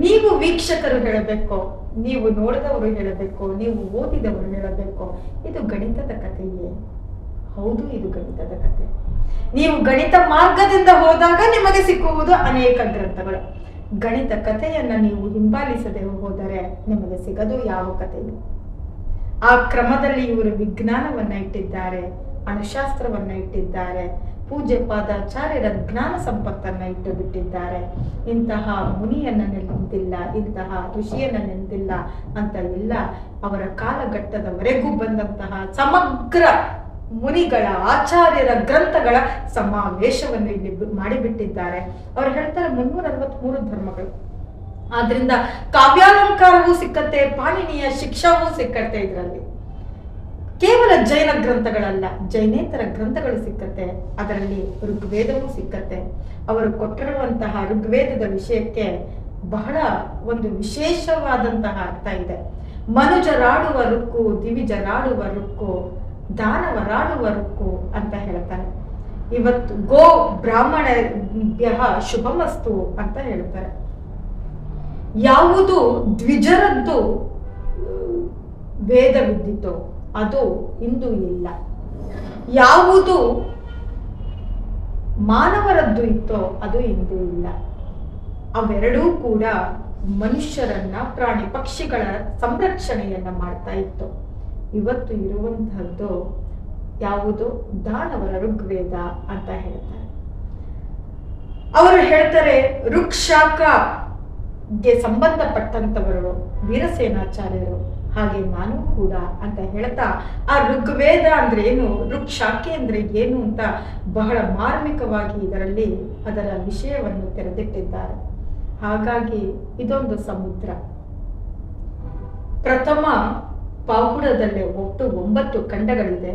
ನೀವು ವೀಕ್ಷಕರು ಹೇಳಬೇಕು, ನೀವು ನೋಡಿದವರು ಹೇಳಬೇಕು, ನೀವು ಓದಿದವರು ಹೇಳಬೇಕು, ಇದು ಗಣಿತದ ಕಥೆಯೇ? ಹೌದು, ಇದು ಗಣಿತದ ಕಥೆ. ನೀವು ಗಣಿತ ಮಾರ್ಗದಿಂದ ಹೋದಾಗ ನಿಮಗೆ ಸಿಕ್ಕುವುದು ಅನೇಕ ಗ್ರಂಥಗಳು. ಗಣಿತ ಕಥೆಯನ್ನ ನೀವು ಹಿಂಬಾಲಿಸದೆ ಹೋದರೆ ನಿಮಗೆ ಸಿಗದು ಯಾವ ಕಥೆಯು. ಆ ಕ್ರಮದಲ್ಲಿ ಇವರು ವಿಜ್ಞಾನವನ್ನ ಇಟ್ಟಿದ್ದಾರೆ, ಅಣುಶಾಸ್ತ್ರವನ್ನ ಇಟ್ಟಿದ್ದಾರೆ, ಪೂಜ್ಯ ಪಾದಾಚಾರ್ಯರ ಜ್ಞಾನ ಸಂಪತ್ತನ್ನ ಇಟ್ಟು ಬಿಟ್ಟಿದ್ದಾರೆ. ಇಂತಹ ಮುನಿಯನ್ನ ನೆನೆದಿಲ್ಲ, ಇಂತಹ ಋಷಿಯನ್ನ ನೆನೆದಿಲ್ಲ ಅಂತ ಇಲ್ಲ. ಅವರ ಕಾಲಘಟ್ಟದವರೆಗೂ ಬಂದಂತಹ ಸಮಗ್ರ ಮುನಿಗಳ ಆಚಾರ್ಯರ ಗ್ರಂಥಗಳ ಸಮಾವೇಶವನ್ನು ಇಲ್ಲಿ ಮಾಡಿಬಿಟ್ಟಿದ್ದಾರೆ. ಅವ್ರು ಹೇಳ್ತಾರೆ 363 ಧರ್ಮಗಳು. ಆದ್ರಿಂದ ಕಾವ್ಯಾಲಂಕಾರವೂ ಸಿಕ್ಕತ್ತೆ, ಪಾಣಿನಿಯ ಶಿಕ್ಷಾವೂ ಸಿಕ್ಕತ್ತೆ. ಇದರಲ್ಲಿ ಕೇವಲ ಜೈನ ಗ್ರಂಥಗಳಲ್ಲ, ಜೈನೇತರ ಗ್ರಂಥಗಳು ಸಿಕ್ಕತ್ತೆ. ಅದರಲ್ಲಿ ಋಗ್ವೇದವೂ ಸಿಕ್ಕತ್ತೆ. ಅವರು ಕೊಟ್ಟಿರುವಂತಹ ಋಗ್ವೇದದ ವಿಷಯಕ್ಕೆ ಬಹಳ ಒಂದು ವಿಶೇಷವಾದಂತಹ ಅರ್ಥ ಇದೆ. ಮನುಜರಾಡುವ ರುಕ್ಕು, ದಿವಿಜರಾಡುವ ರುಕ್ಕು, ದಾನವರಾಡುವ ರುಕ್ಕು ಅಂತ ಹೇಳ್ತಾರೆ. ಇವತ್ತು ಗೋ ಬ್ರಾಹ್ಮಣ ಶುಭಮಸ್ತು ಅಂತ ಹೇಳ್ತಾರೆ. ಯಾವುದು ದ್ವಿಜರದ್ದು ವೇದವಿದ್ದಿತೋ ಅದು ಇಂದು ಇಲ್ಲ, ಯಾವುದು ಮಾನವರದ್ದು ಇತ್ತೋ ಅದು ಇಂದು ಇಲ್ಲ. ಅವೆರಡೂ ಕೂಡ ಮನುಷ್ಯರನ್ನ, ಪ್ರಾಣಿ ಪಕ್ಷಿಗಳ ಸಂರಕ್ಷಣೆಯನ್ನ ಮಾಡ್ತಾ ಇತ್ತು. ಇವತ್ತು ಇರುವಂತಹದ್ದು ಯಾವುದು? ದಾನವರ ಋಗ್ವೇದ ಅಂತ ಹೇಳ್ತಾರೆ. ಅವರು ಹೇಳ್ತಾರೆ ಋಕ್ಷಾಖಗೆ ಸಂಬಂಧಪಟ್ಟಂತವರು ವೀರಸೇನಾಚಾರ್ಯರು, ಹಾಗೆ ನಾನು ಕೂಡ ಅಂತ ಹೇಳ್ತಾ ಆ ಋಗ್ವೇದ ಅಂದ್ರೆ ಏನು, ಋಕ್ಷಾಖೆ ಅಂದ್ರೆ ಏನು ಅಂತ ಬಹಳ ಮಾರ್ಮಿಕವಾಗಿ ಇದರಲ್ಲಿ ಅದರ ವಿಷಯವನ್ನು ತೆರೆದಿಟ್ಟಿದ್ದಾರೆ. ಹಾಗಾಗಿ ಇದೊಂದು ಸಮುದ್ರ. ಪ್ರಥಮ ಪಾಹುಡದಲ್ಲೇ ಒಟ್ಟು 9 ಖಂಡಗಳಿದೆ.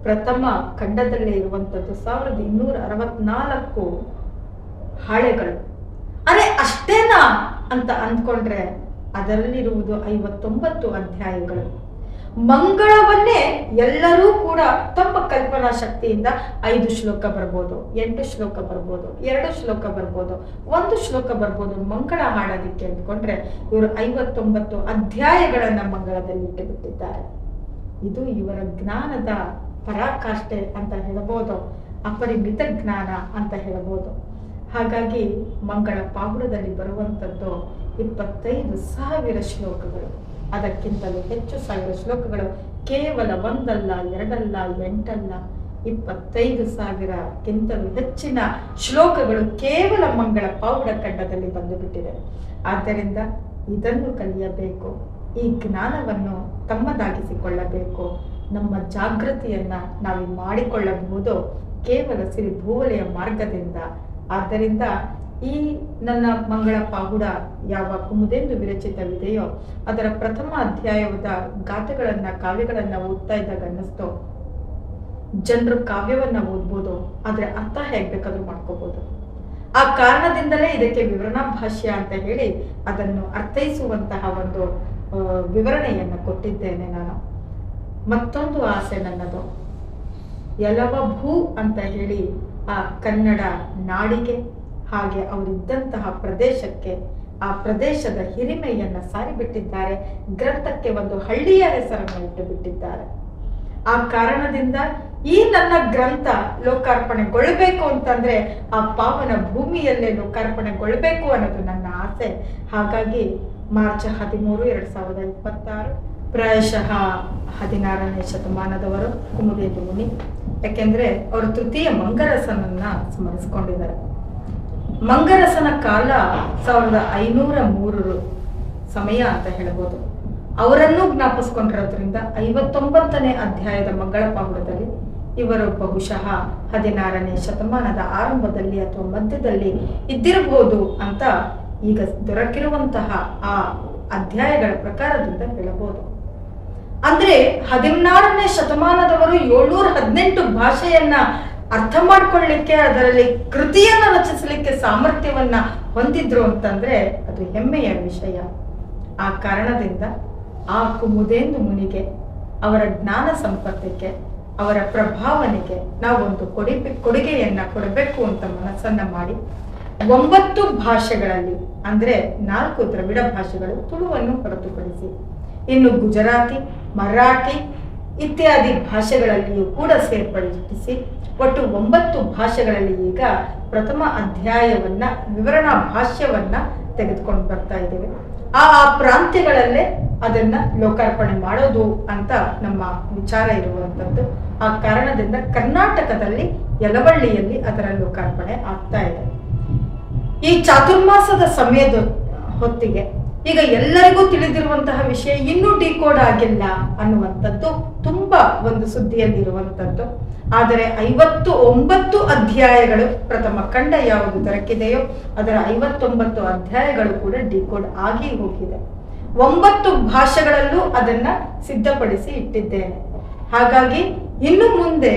ಪ್ರಥಮ ಖಂಡದಲ್ಲೇ ಇರುವಂಥದ್ದು 1264 ಹಾಳೆಗಳು. ಅರೆ ಅಷ್ಟೇನಾ ಅಂತ ಅಂದ್ಕೊಂಡ್ರೆ ಅದರಲ್ಲಿರುವುದು 59 ಅಧ್ಯಾಯಗಳು. ಮಂಗಳವನ್ನೇ ಎಲ್ಲರೂ ಕೂಡ ತಮ್ಮ ಕಲ್ಪನಾ ಶಕ್ತಿಯಿಂದ 5 ಶ್ಲೋಕ ಬರ್ಬೋದು, 8 ಶ್ಲೋಕ ಬರ್ಬೋದು, 2 ಶ್ಲೋಕ ಬರ್ಬೋದು, 1 ಶ್ಲೋಕ ಬರ್ಬೋದು ಮಂಗಳ ಹಾಡೋದಿಕ್ಕೆ ಅಂದ್ಕೊಂಡ್ರೆ ಇವರು 59 ಅಧ್ಯಾಯಗಳನ್ನ ಮಂಗಳದಲ್ಲಿ ಇಟ್ಟು ಬಿಟ್ಟಿದ್ದಾರೆ. ಇದು ಇವರ ಜ್ಞಾನದ ಪರಾಕಾಷ್ಠೆ ಅಂತ ಹೇಳಬಹುದು, ಅಪರಿಮಿತ ಜ್ಞಾನ ಅಂತ ಹೇಳಬಹುದು. ಹಾಗಾಗಿ ಮಂಗಳ ಪಾಹುಡದಲ್ಲಿ ಬರುವಂಥದ್ದು 25,000 ಶ್ಲೋಕಗಳು, ಅದಕ್ಕಿಂತಲೂ ಹೆಚ್ಚು ಸಾವಿರ ಶ್ಲೋಕಗಳು. ಕೇವಲ 1 ಅಲ್ಲ 2 ಅಲ್ಲ 8 ಅಲ್ಲ 25,000ಕ್ಕಿಂತಲೂ ಹೆಚ್ಚಿನ ಶ್ಲೋಕಗಳು ಕೇವಲ ಮಂಗಳ ಪಾಹುಡ ಖಂಡದಲ್ಲಿ ಬಂದು ಬಿಟ್ಟಿದೆ. ಆದ್ದರಿಂದ ಇದನ್ನು ಕಲಿಯಬೇಕು, ಈ ಜ್ಞಾನವನ್ನು ತಮ್ಮದಾಗಿಸಿಕೊಳ್ಳಬೇಕು. ನಮ್ಮ ಜಾಗೃತಿಯನ್ನ ನಾವು ಮಾಡಿಕೊಳ್ಳಬಹುದು ಕೇವಲ ಸಿರಿ ಭೂವಲೆಯ ಮಾರ್ಗದಿಂದ. ಆದ್ದರಿಂದ ಈ ನನ್ನ ಮಂಗಳ ಪಾಹುಡ ಯಾವ ಕುಮುದೆಂದು ವಿರಚಿತವಿದೆಯೋ ಅದರ ಪ್ರಥಮ ಅಧ್ಯಾಯದ ಗಾಥೆಗಳನ್ನ, ಕಾವ್ಯಗಳನ್ನ ಓದ್ತಾ ಇದ್ದಾಗ ಅನ್ನಿಸ್ತು, ಜನರು ಕಾವ್ಯವನ್ನ ಓದ್ಬೋದು, ಆದ್ರೆ ಅರ್ಥ ಹೇಗ್ ಬೇಕಾದ್ರೂ ಮಾಡ್ಕೋಬಹುದು. ಆ ಕಾರಣದಿಂದಲೇ ಇದಕ್ಕೆ ವಿವರಣಾ ಭಾಷ್ಯ ಅಂತ ಹೇಳಿ ಅದನ್ನು ಅರ್ಥೈಸುವಂತಹ ಒಂದು ವಿವರಣೆಯನ್ನು ಕೊಟ್ಟಿದ್ದೇನೆ ನಾನು. ಮತ್ತೊಂದು ಆಸೆ ನನ್ನದು, ಯಲವಭೂ ಅಂತ ಹೇಳಿ ಆ ಕನ್ನಡ ನಾಡಿಗೆ, ಹಾಗೆ ಅವರಿದ್ದಂತಹ ಪ್ರದೇಶಕ್ಕೆ, ಆ ಪ್ರದೇಶದ ಹಿರಿಮೆಯನ್ನ ಸಾರಿಬಿಟ್ಟಿದ್ದಾರೆ. ಗ್ರಂಥಕ್ಕೆ ಒಂದು ಹಳ್ಳಿಯ ಹೆಸರನ್ನು ಇಟ್ಟು ಬಿಟ್ಟಿದ್ದಾರೆ. ಆ ಕಾರಣದಿಂದ ಈ ನನ್ನ ಗ್ರಂಥ ಲೋಕಾರ್ಪಣೆಗೊಳ್ಳಬೇಕು ಅಂತಂದ್ರೆ ಆ ಪಾವನ ಭೂಮಿಯಲ್ಲೇ ಲೋಕಾರ್ಪಣೆಗೊಳ್ಳಬೇಕು ಅನ್ನೋದು ನನ್ನ ಆಸೆ. ಹಾಗಾಗಿ ಮಾರ್ಚ್ 13, 2026 ಪ್ರಾಯಶಃ 16ನೇ ಶತಮಾನದವರು ಕುಮುದೇದು ಮುನಿ. ಯಾಕೆಂದ್ರೆ ಅವರು ತೃತೀಯ ಮಂಗರಸನನ್ನ ಸ್ಮರಿಸಿಕೊಂಡಿದ್ದಾರೆ. ಮಂಗರಸನ ಕಾಲ 1503 ಸಮಯ ಅಂತ ಹೇಳ್ಬೋದು. ಅವರನ್ನು ಜ್ಞಾಪಿಸ್ಕೊಂಡಿರೋದ್ರಿಂದ 59ನೇ ಅಧ್ಯಾಯದ ಮಂಗಳ ಪಾಹುಡದಲ್ಲಿ ಇವರು ಬಹುಶಃ 16ನೇ ಶತಮಾನದ ಆರಂಭದಲ್ಲಿ ಅಥವಾ ಮಧ್ಯದಲ್ಲಿ ಇದ್ದಿರಬಹುದು ಅಂತ ಈಗ ದೊರಕಿರುವಂತಹ ಆ ಅಧ್ಯಾಯಗಳ ಪ್ರಕಾರದಿಂದ ಹೇಳಬಹುದು. ಅಂದ್ರೆ 16ನೇ ಶತಮಾನದವರು 718 ಭಾಷೆಯನ್ನ ಅರ್ಥ ಮಾಡ್ಕೊಳ್ಳಿಕ್ಕೆ, ಅದರಲ್ಲಿ ಕೃತಿಯನ್ನ ರಚಿಸಲಿಕ್ಕೆ ಸಾಮರ್ಥ್ಯವನ್ನ ಹೊಂದಿದ್ರು ಅಂತಂದ್ರೆ ಅದು ಹೆಮ್ಮೆಯ ವಿಷಯ. ಆ ಕಾರಣದಿಂದ ಆ ಕುಮುದೇಂದು ಮುನಿಗೆ, ಅವರ ಜ್ಞಾನ ಸಂಪತ್ತಕ್ಕೆ, ಅವರ ಪ್ರಭಾವನೆಗೆ ನಾವೊಂದು ಕೊಡುಗೆಯನ್ನ ಕೊಡಬೇಕು ಅಂತ ಮನಸ್ಸನ್ನ ಮಾಡಿ 9 ಭಾಷೆಗಳಲ್ಲಿ, ಅಂದ್ರೆ 4 ದ್ರವಿಡ ಭಾಷೆಗಳು, ತುಳುವನ್ನು ಹೊರತುಪಡಿಸಿ ಇನ್ನು ಗುಜರಾತಿ, ಮರಾಠಿ ಇತ್ಯಾದಿ ಭಾಷೆಗಳಲ್ಲಿಯೂ ಕೂಡ ಸೇರ್ಪಡಿಸಿ ಒಟ್ಟು 9 ಭಾಷೆಗಳಲ್ಲಿ ಈಗ ಪ್ರಥಮ ಅಧ್ಯಾಯವನ್ನ, ವಿವರಣಾ ಭಾಷ್ಯವನ್ನ ತೆಗೆದುಕೊಂಡು ಬರ್ತಾ ಇದ್ದೇವೆ. ಆ ಪ್ರಾಂತ್ಯಗಳಲ್ಲೇ ಅದನ್ನ ಲೋಕಾರ್ಪಣೆ ಮಾಡೋದು ಅಂತ ನಮ್ಮ ವಿಚಾರ ಇರುವಂಥದ್ದು. ಆ ಕಾರಣದಿಂದ ಕರ್ನಾಟಕದಲ್ಲಿ ಯಲವಳ್ಳಿಯಲ್ಲಿ ಅದರ ಲೋಕಾರ್ಪಣೆ ಆಗ್ತಾ ಇದೆ. ಈ ಚಾತುರ್ಮಾಸದ ಸಮಯದ ಹೊತ್ತಿಗೆ ಈಗ ಎಲ್ಲರಿಗೂ ತಿಳಿದಿರುವಂತಹ ವಿಷಯ ಇನ್ನೂ ಡಿಕೋಡ್ ಆಗಿಲ್ಲ ಅನ್ನುವಂಥದ್ದು ತುಂಬಾ ಒಂದು ಸುದ್ದಿಯಲ್ಲಿರುವಂಥದ್ದು. ಆದರೆ 59 ಅಧ್ಯಾಯಗಳು, ಪ್ರಥಮ ಖಂಡ ಯಾವುದು ದೊರಕಿದೆಯೋ ಅದರ 59 ಅಧ್ಯಾಯಗಳು ಕೂಡ ಡಿಕೋಡ್ ಆಗಿ ಹೋಗಿದೆ. 9 ಭಾಷೆಗಳಲ್ಲೂ ಅದನ್ನ ಸಿದ್ಧಪಡಿಸಿ ಇಟ್ಟಿದ್ದೇನೆ. ಹಾಗಾಗಿ ಇನ್ನು ಮುಂದೆ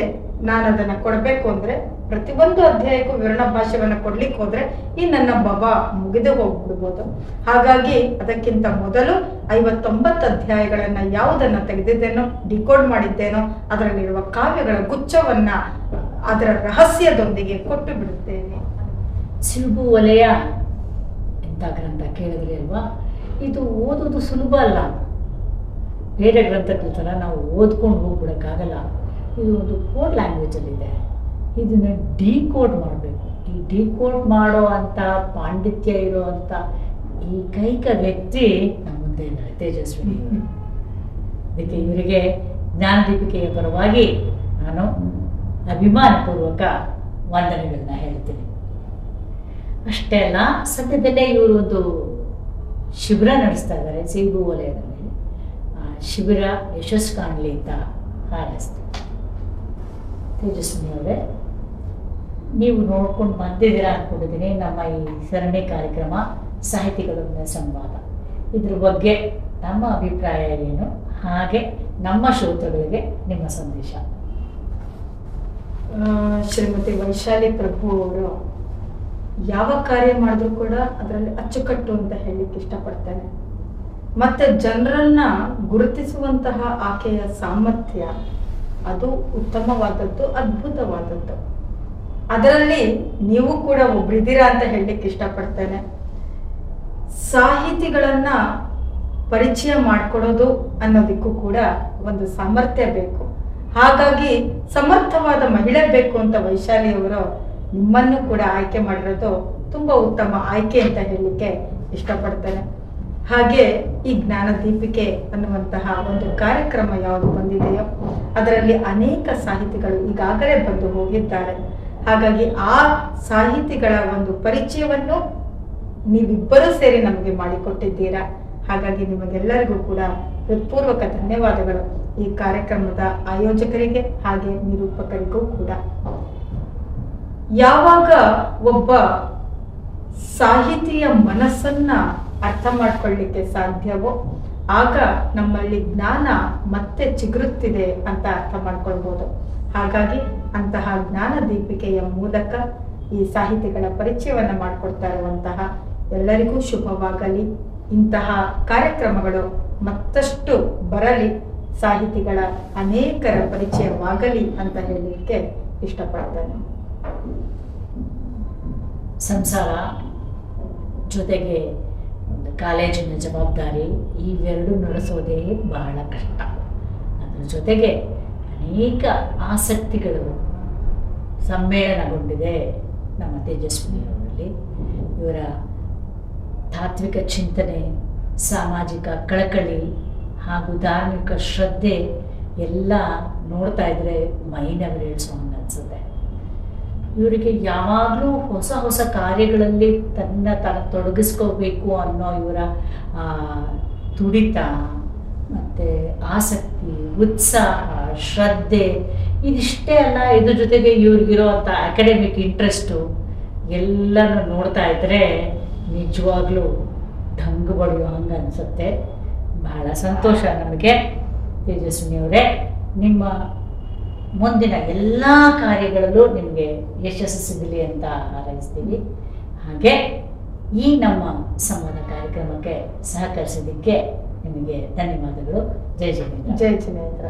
ನಾನು ಅದನ್ನ ಕೊಡಬೇಕು ಅಂದ್ರೆ ಪ್ರತಿಯೊಂದು ಅಧ್ಯಾಯಕ್ಕೂ ವಿವರಣಾ ಭಾಷ್ಯವನ್ನ ಕೊಡ್ಲಿಕ್ಕೆ ಹೋದ್ರೆ ಈ ನನ್ನ ಬಬಾ ಮುಗಿದು ಹೋಗ್ಬಿಡ್ಬೋದು. ಹಾಗಾಗಿ ಅದಕ್ಕಿಂತ ಮೊದಲು 59 ಅಧ್ಯಾಯಗಳನ್ನ ಯಾವುದನ್ನ ತೆಗೆದಿದ್ದೇನೋ, ಡಿಕೋಡ್ ಮಾಡಿದ್ದೇನೋ ಅದರಲ್ಲಿರುವ ಕಾವ್ಯಗಳ ಗುಚ್ಛವನ್ನ ಅದರ ರಹಸ್ಯದೊಂದಿಗೆ ಕೊಟ್ಟು ಬಿಡುತ್ತೇನೆ. ಸಿಲ್ಬು ವಲಯ ಎಂಥ ಗ್ರಂಥ ಕೇಳಿದ್ರಿ ಅಲ್ವಾ? ಇದು ಓದೋದು ಸುಲಭ ಅಲ್ಲ. ಬೇರೆ ಗ್ರಂಥಗಳ ಥರ ನಾವು ಓದ್ಕೊಂಡು ಹೋಗ್ಬಿಡೋಕ್ಕಾಗಲ್ಲ. ಇದು ಒಂದು ಕೋಡ್ ಲ್ಯಾಂಗ್ವೇಜಲ್ಲಿದೆ. ಇದನ್ನು ಡಿಕೋಡ್ ಮಾಡಬೇಕು. ಈ ಡಿಕೋಡ್ ಮಾಡೋ ಅಂಥ ಪಾಂಡಿತ್ಯ ಇರುವಂಥ ಏಕೈಕ ವ್ಯಕ್ತಿ ನಮ್ಮ ಮುಂದೆ ಇದ್ದಾರೆ, ತೇಜಸ್ವಿನಿ ಇವರು. ಅದಕ್ಕೆ ಇವರಿಗೆ ಜ್ಞಾನದೀಪಿಕೆಯ ಪರವಾಗಿ ನಾನು ಅಭಿಮಾನಪೂರ್ವಕ ವಂದನೆಗಳನ್ನ ಹೇಳ್ತೀನಿ. ಅಷ್ಟೇ ಅಲ್ಲ, ಸದ್ಯದಲ್ಲೇ ಇವರು ಒಂದು ಶಿಬಿರ ನಡೆಸ್ತಾ ಇದ್ದಾರೆ ಸಿಗು ವಲಯದಲ್ಲಿ. ಆ ಶಿಬಿರ ಯಶಸ್ಸು ಕಾಣಲಿ ಅಂತ ಹಾರೈಸ್ತೀನಿ. ತೇಜಸ್ವಿನಿ ಅವರೇ, ನೀವು ನೋಡ್ಕೊಂಡು ಬಂದಿದ್ದೀರಾ ಅಂದ್ಕೊಂಡಿದ್ದೀನಿ ನಮ್ಮ ಈ ಸರಣಿ ಕಾರ್ಯಕ್ರಮ ಸಾಹಿತಿಗಳೊಂದಿಗೆ ಸಂವಾದ. ಇದ್ರ ಬಗ್ಗೆ ನಮ್ಮ ಅಭಿಪ್ರಾಯ ಏನು, ಹಾಗೆ ನಮ್ಮ ಶ್ರೋತೃಗಳಿಗೆ ನಿಮ್ಮ ಸಂದೇಶ. ಶ್ರೀಮತಿ ವೈಶಾಲಿ ಪ್ರಭು ಅವರು ಯಾವ ಕಾರ್ಯ ಮಾಡಿದ್ರು ಕೂಡ ಅದರಲ್ಲಿ ಅಚ್ಚುಕಟ್ಟು ಅಂತ ಹೇಳಲಿಕ್ಕೆ ಇಷ್ಟಪಡ್ತೇನೆ. ಮತ್ತೆ ಜನರನ್ನ ಗುರುತಿಸುವಂತಹ ಆಕೆಯ ಸಾಮರ್ಥ್ಯ ಅದು ಉತ್ತಮವಾದದ್ದು, ಅದ್ಭುತವಾದದ್ದು. ಅದರಲ್ಲಿ ನೀವು ಕೂಡ ಒಬ್ರಿದ್ದೀರಾ ಅಂತ ಹೇಳಲಿಕ್ಕೆ ಇಷ್ಟಪಡ್ತೇನೆ. ಸಾಹಿತಿಗಳನ್ನ ಪರಿಚಯ ಮಾಡಿಕೊಡೋದು ಅನ್ನೋದಕ್ಕೂ ಕೂಡ ಒಂದು ಸಾಮರ್ಥ್ಯ ಬೇಕು. ಹಾಗಾಗಿ ಸಮರ್ಥವಾದ ಮಹಿಳೆ ಬೇಕು ಅಂತ ವೈಶಾಲಿ ಅವರು ನಿಮ್ಮನ್ನು ಕೂಡ ಆಯ್ಕೆ ಮಾಡಿರೋದು ತುಂಬ ಉತ್ತಮ ಆಯ್ಕೆ ಅಂತ ಹೇಳಲಿಕ್ಕೆ ಇಷ್ಟಪಡ್ತೇನೆ. ಹಾಗೆ ಈ ಜ್ಞಾನದೀಪಿಕೆ ಅನ್ನುವಂತಹ ಒಂದು ಕಾರ್ಯಕ್ರಮ ಯಾವುದು ಬಂದಿದೆಯೋ ಅದರಲ್ಲಿ ಅನೇಕ ಸಾಹಿತಿಗಳು ಈಗಾಗಲೇ ಬಂದು ಹೋಗಿದ್ದಾರೆ. ಹಾಗಾಗಿ ಆ ಸಾಹಿತಿಗಳ ಒಂದು ಪರಿಚಯವನ್ನು ನೀವಿಬ್ಬರೂ ಸೇರಿ ನಮಗೆ ಮಾಡಿಕೊಟ್ಟಿದ್ದೀರಾ. ಹಾಗಾಗಿ ನಿಮಗೆಲ್ಲರಿಗೂ ಕೂಡ ಹೃತ್ಪೂರ್ವಕ ಧನ್ಯವಾದಗಳು. ಈ ಕಾರ್ಯಕ್ರಮದ ಆಯೋಜಕರಿಗೆ ಹಾಗೆ ನಿರೂಪಕರಿಗೂ ಕೂಡ. ಯಾವಾಗ ಒಬ್ಬ ಸಾಹಿತಿಯ ಮನಸ್ಸನ್ನ ಅರ್ಥ ಮಾಡ್ಕೊಳ್ಳಿಕ್ಕೆ ಸಾಧ್ಯವೋ ಆಗ ನಮ್ಮಲ್ಲಿ ಜ್ಞಾನ ಮತ್ತೆ ಚಿಗುರುತ್ತಿದೆ ಅಂತ ಅರ್ಥ ಮಾಡ್ಕೊಳ್ಬೋದು. ಹಾಗಾಗಿ ಅಂತಹ ಜ್ಞಾನ ದೀಪಿಕೆಯ ಮೂಲಕ ಈ ಸಾಹಿತಿಗಳ ಪರಿಚಯವನ್ನು ಮಾಡಿಕೊಡ್ತಾ ಇರುವಂತಹ ಎಲ್ಲರಿಗೂ ಶುಭವಾಗಲಿ. ಇಂತಹ ಕಾರ್ಯಕ್ರಮಗಳು ಮತ್ತಷ್ಟು ಬರಲಿ, ಸಾಹಿತಿಗಳ ಅನೇಕರ ಪರಿಚಯವಾಗಲಿ ಅಂತ ಹೇಳಲಿಕ್ಕೆ ಇಷ್ಟಪಡ್ತೇನೆ. ಸಂಸಾರ ಜೊತೆಗೆ ಒಂದು ಕಾಲೇಜಿನ ಜವಾಬ್ದಾರಿ ಇವೆರಡು ನಡೆಸೋದೇ ಬಹಳ ಕಷ್ಟ. ಅದರ ಜೊತೆಗೆ ಅನೇಕ ಆಸಕ್ತಿಗಳು ಸಮ್ಮೇಳನಗೊಂಡಿದೆ ನಮ್ಮ ತೇಜಸ್ವಿನಿಯವರಲ್ಲಿ. ಇವರ ತಾತ್ವಿಕ ಚಿಂತನೆ, ಸಾಮಾಜಿಕ ಕಳಕಳಿ ಹಾಗೂ ಧಾರ್ಮಿಕ ಶ್ರದ್ಧೆ ಎಲ್ಲ ನೋಡ್ತಾ ಇದ್ರೆ ಮೈನವಿರೇಳಿಸೋ ಹಂಗೆ ಅನ್ಸುತ್ತೆ. ಇವರಿಗೆ ಯಾವಾಗಲೂ ಹೊಸ ಹೊಸ ಕಾರ್ಯಗಳಲ್ಲಿ ತನ್ನ ತೊಡಗಿಸ್ಕೋಬೇಕು ಅನ್ನೋ ಇವರ ತುಡಿತ ಮತ್ತು ಆಸಕ್ತಿ, ಉತ್ಸಾಹ, ಶ್ರದ್ಧೆ ಇದಿಷ್ಟೇ ಅಲ್ಲ, ಇದ್ರ ಜೊತೆಗೆ ಇವ್ರಿಗಿರೋ ಅಂಥ ಅಕಾಡೆಮಿಕ್ ಇಂಟ್ರೆಸ್ಟು ಎಲ್ಲನೂ ನೋಡ್ತಾ ಇದ್ದರೆ ನಿಜವಾಗ್ಲೂ ಢಂಗು ಬಡಿಯೋ ಹಂಗೆ ಅನಿಸುತ್ತೆ. ಬಹಳ ಸಂತೋಷ ನಮಗೆ. ತೇಜಸ್ವಿನಿಯವರೇ, ನಿಮ್ಮ ಮುಂದಿನ ಎಲ್ಲ ಕಾರ್ಯಗಳಲ್ಲೂ ನಿಮಗೆ ಯಶಸ್ಸು ಸಿಗಲಿ ಅಂತ ಹಾರೈಸ್ತೀವಿ. ಹಾಗೆ ಈ ನಮ್ಮ ಸಂವಾದ ಕಾರ್ಯಕ್ರಮಕ್ಕೆ ಸಹಕರಿಸಿದ್ದಕ್ಕೆ ನಿಮಗೆ ಧನ್ಯವಾದಗಳು. ಜೈ ಜಿನೇಂದ್ರ. ಜೈ ಜಿನೇಂದ್ರ.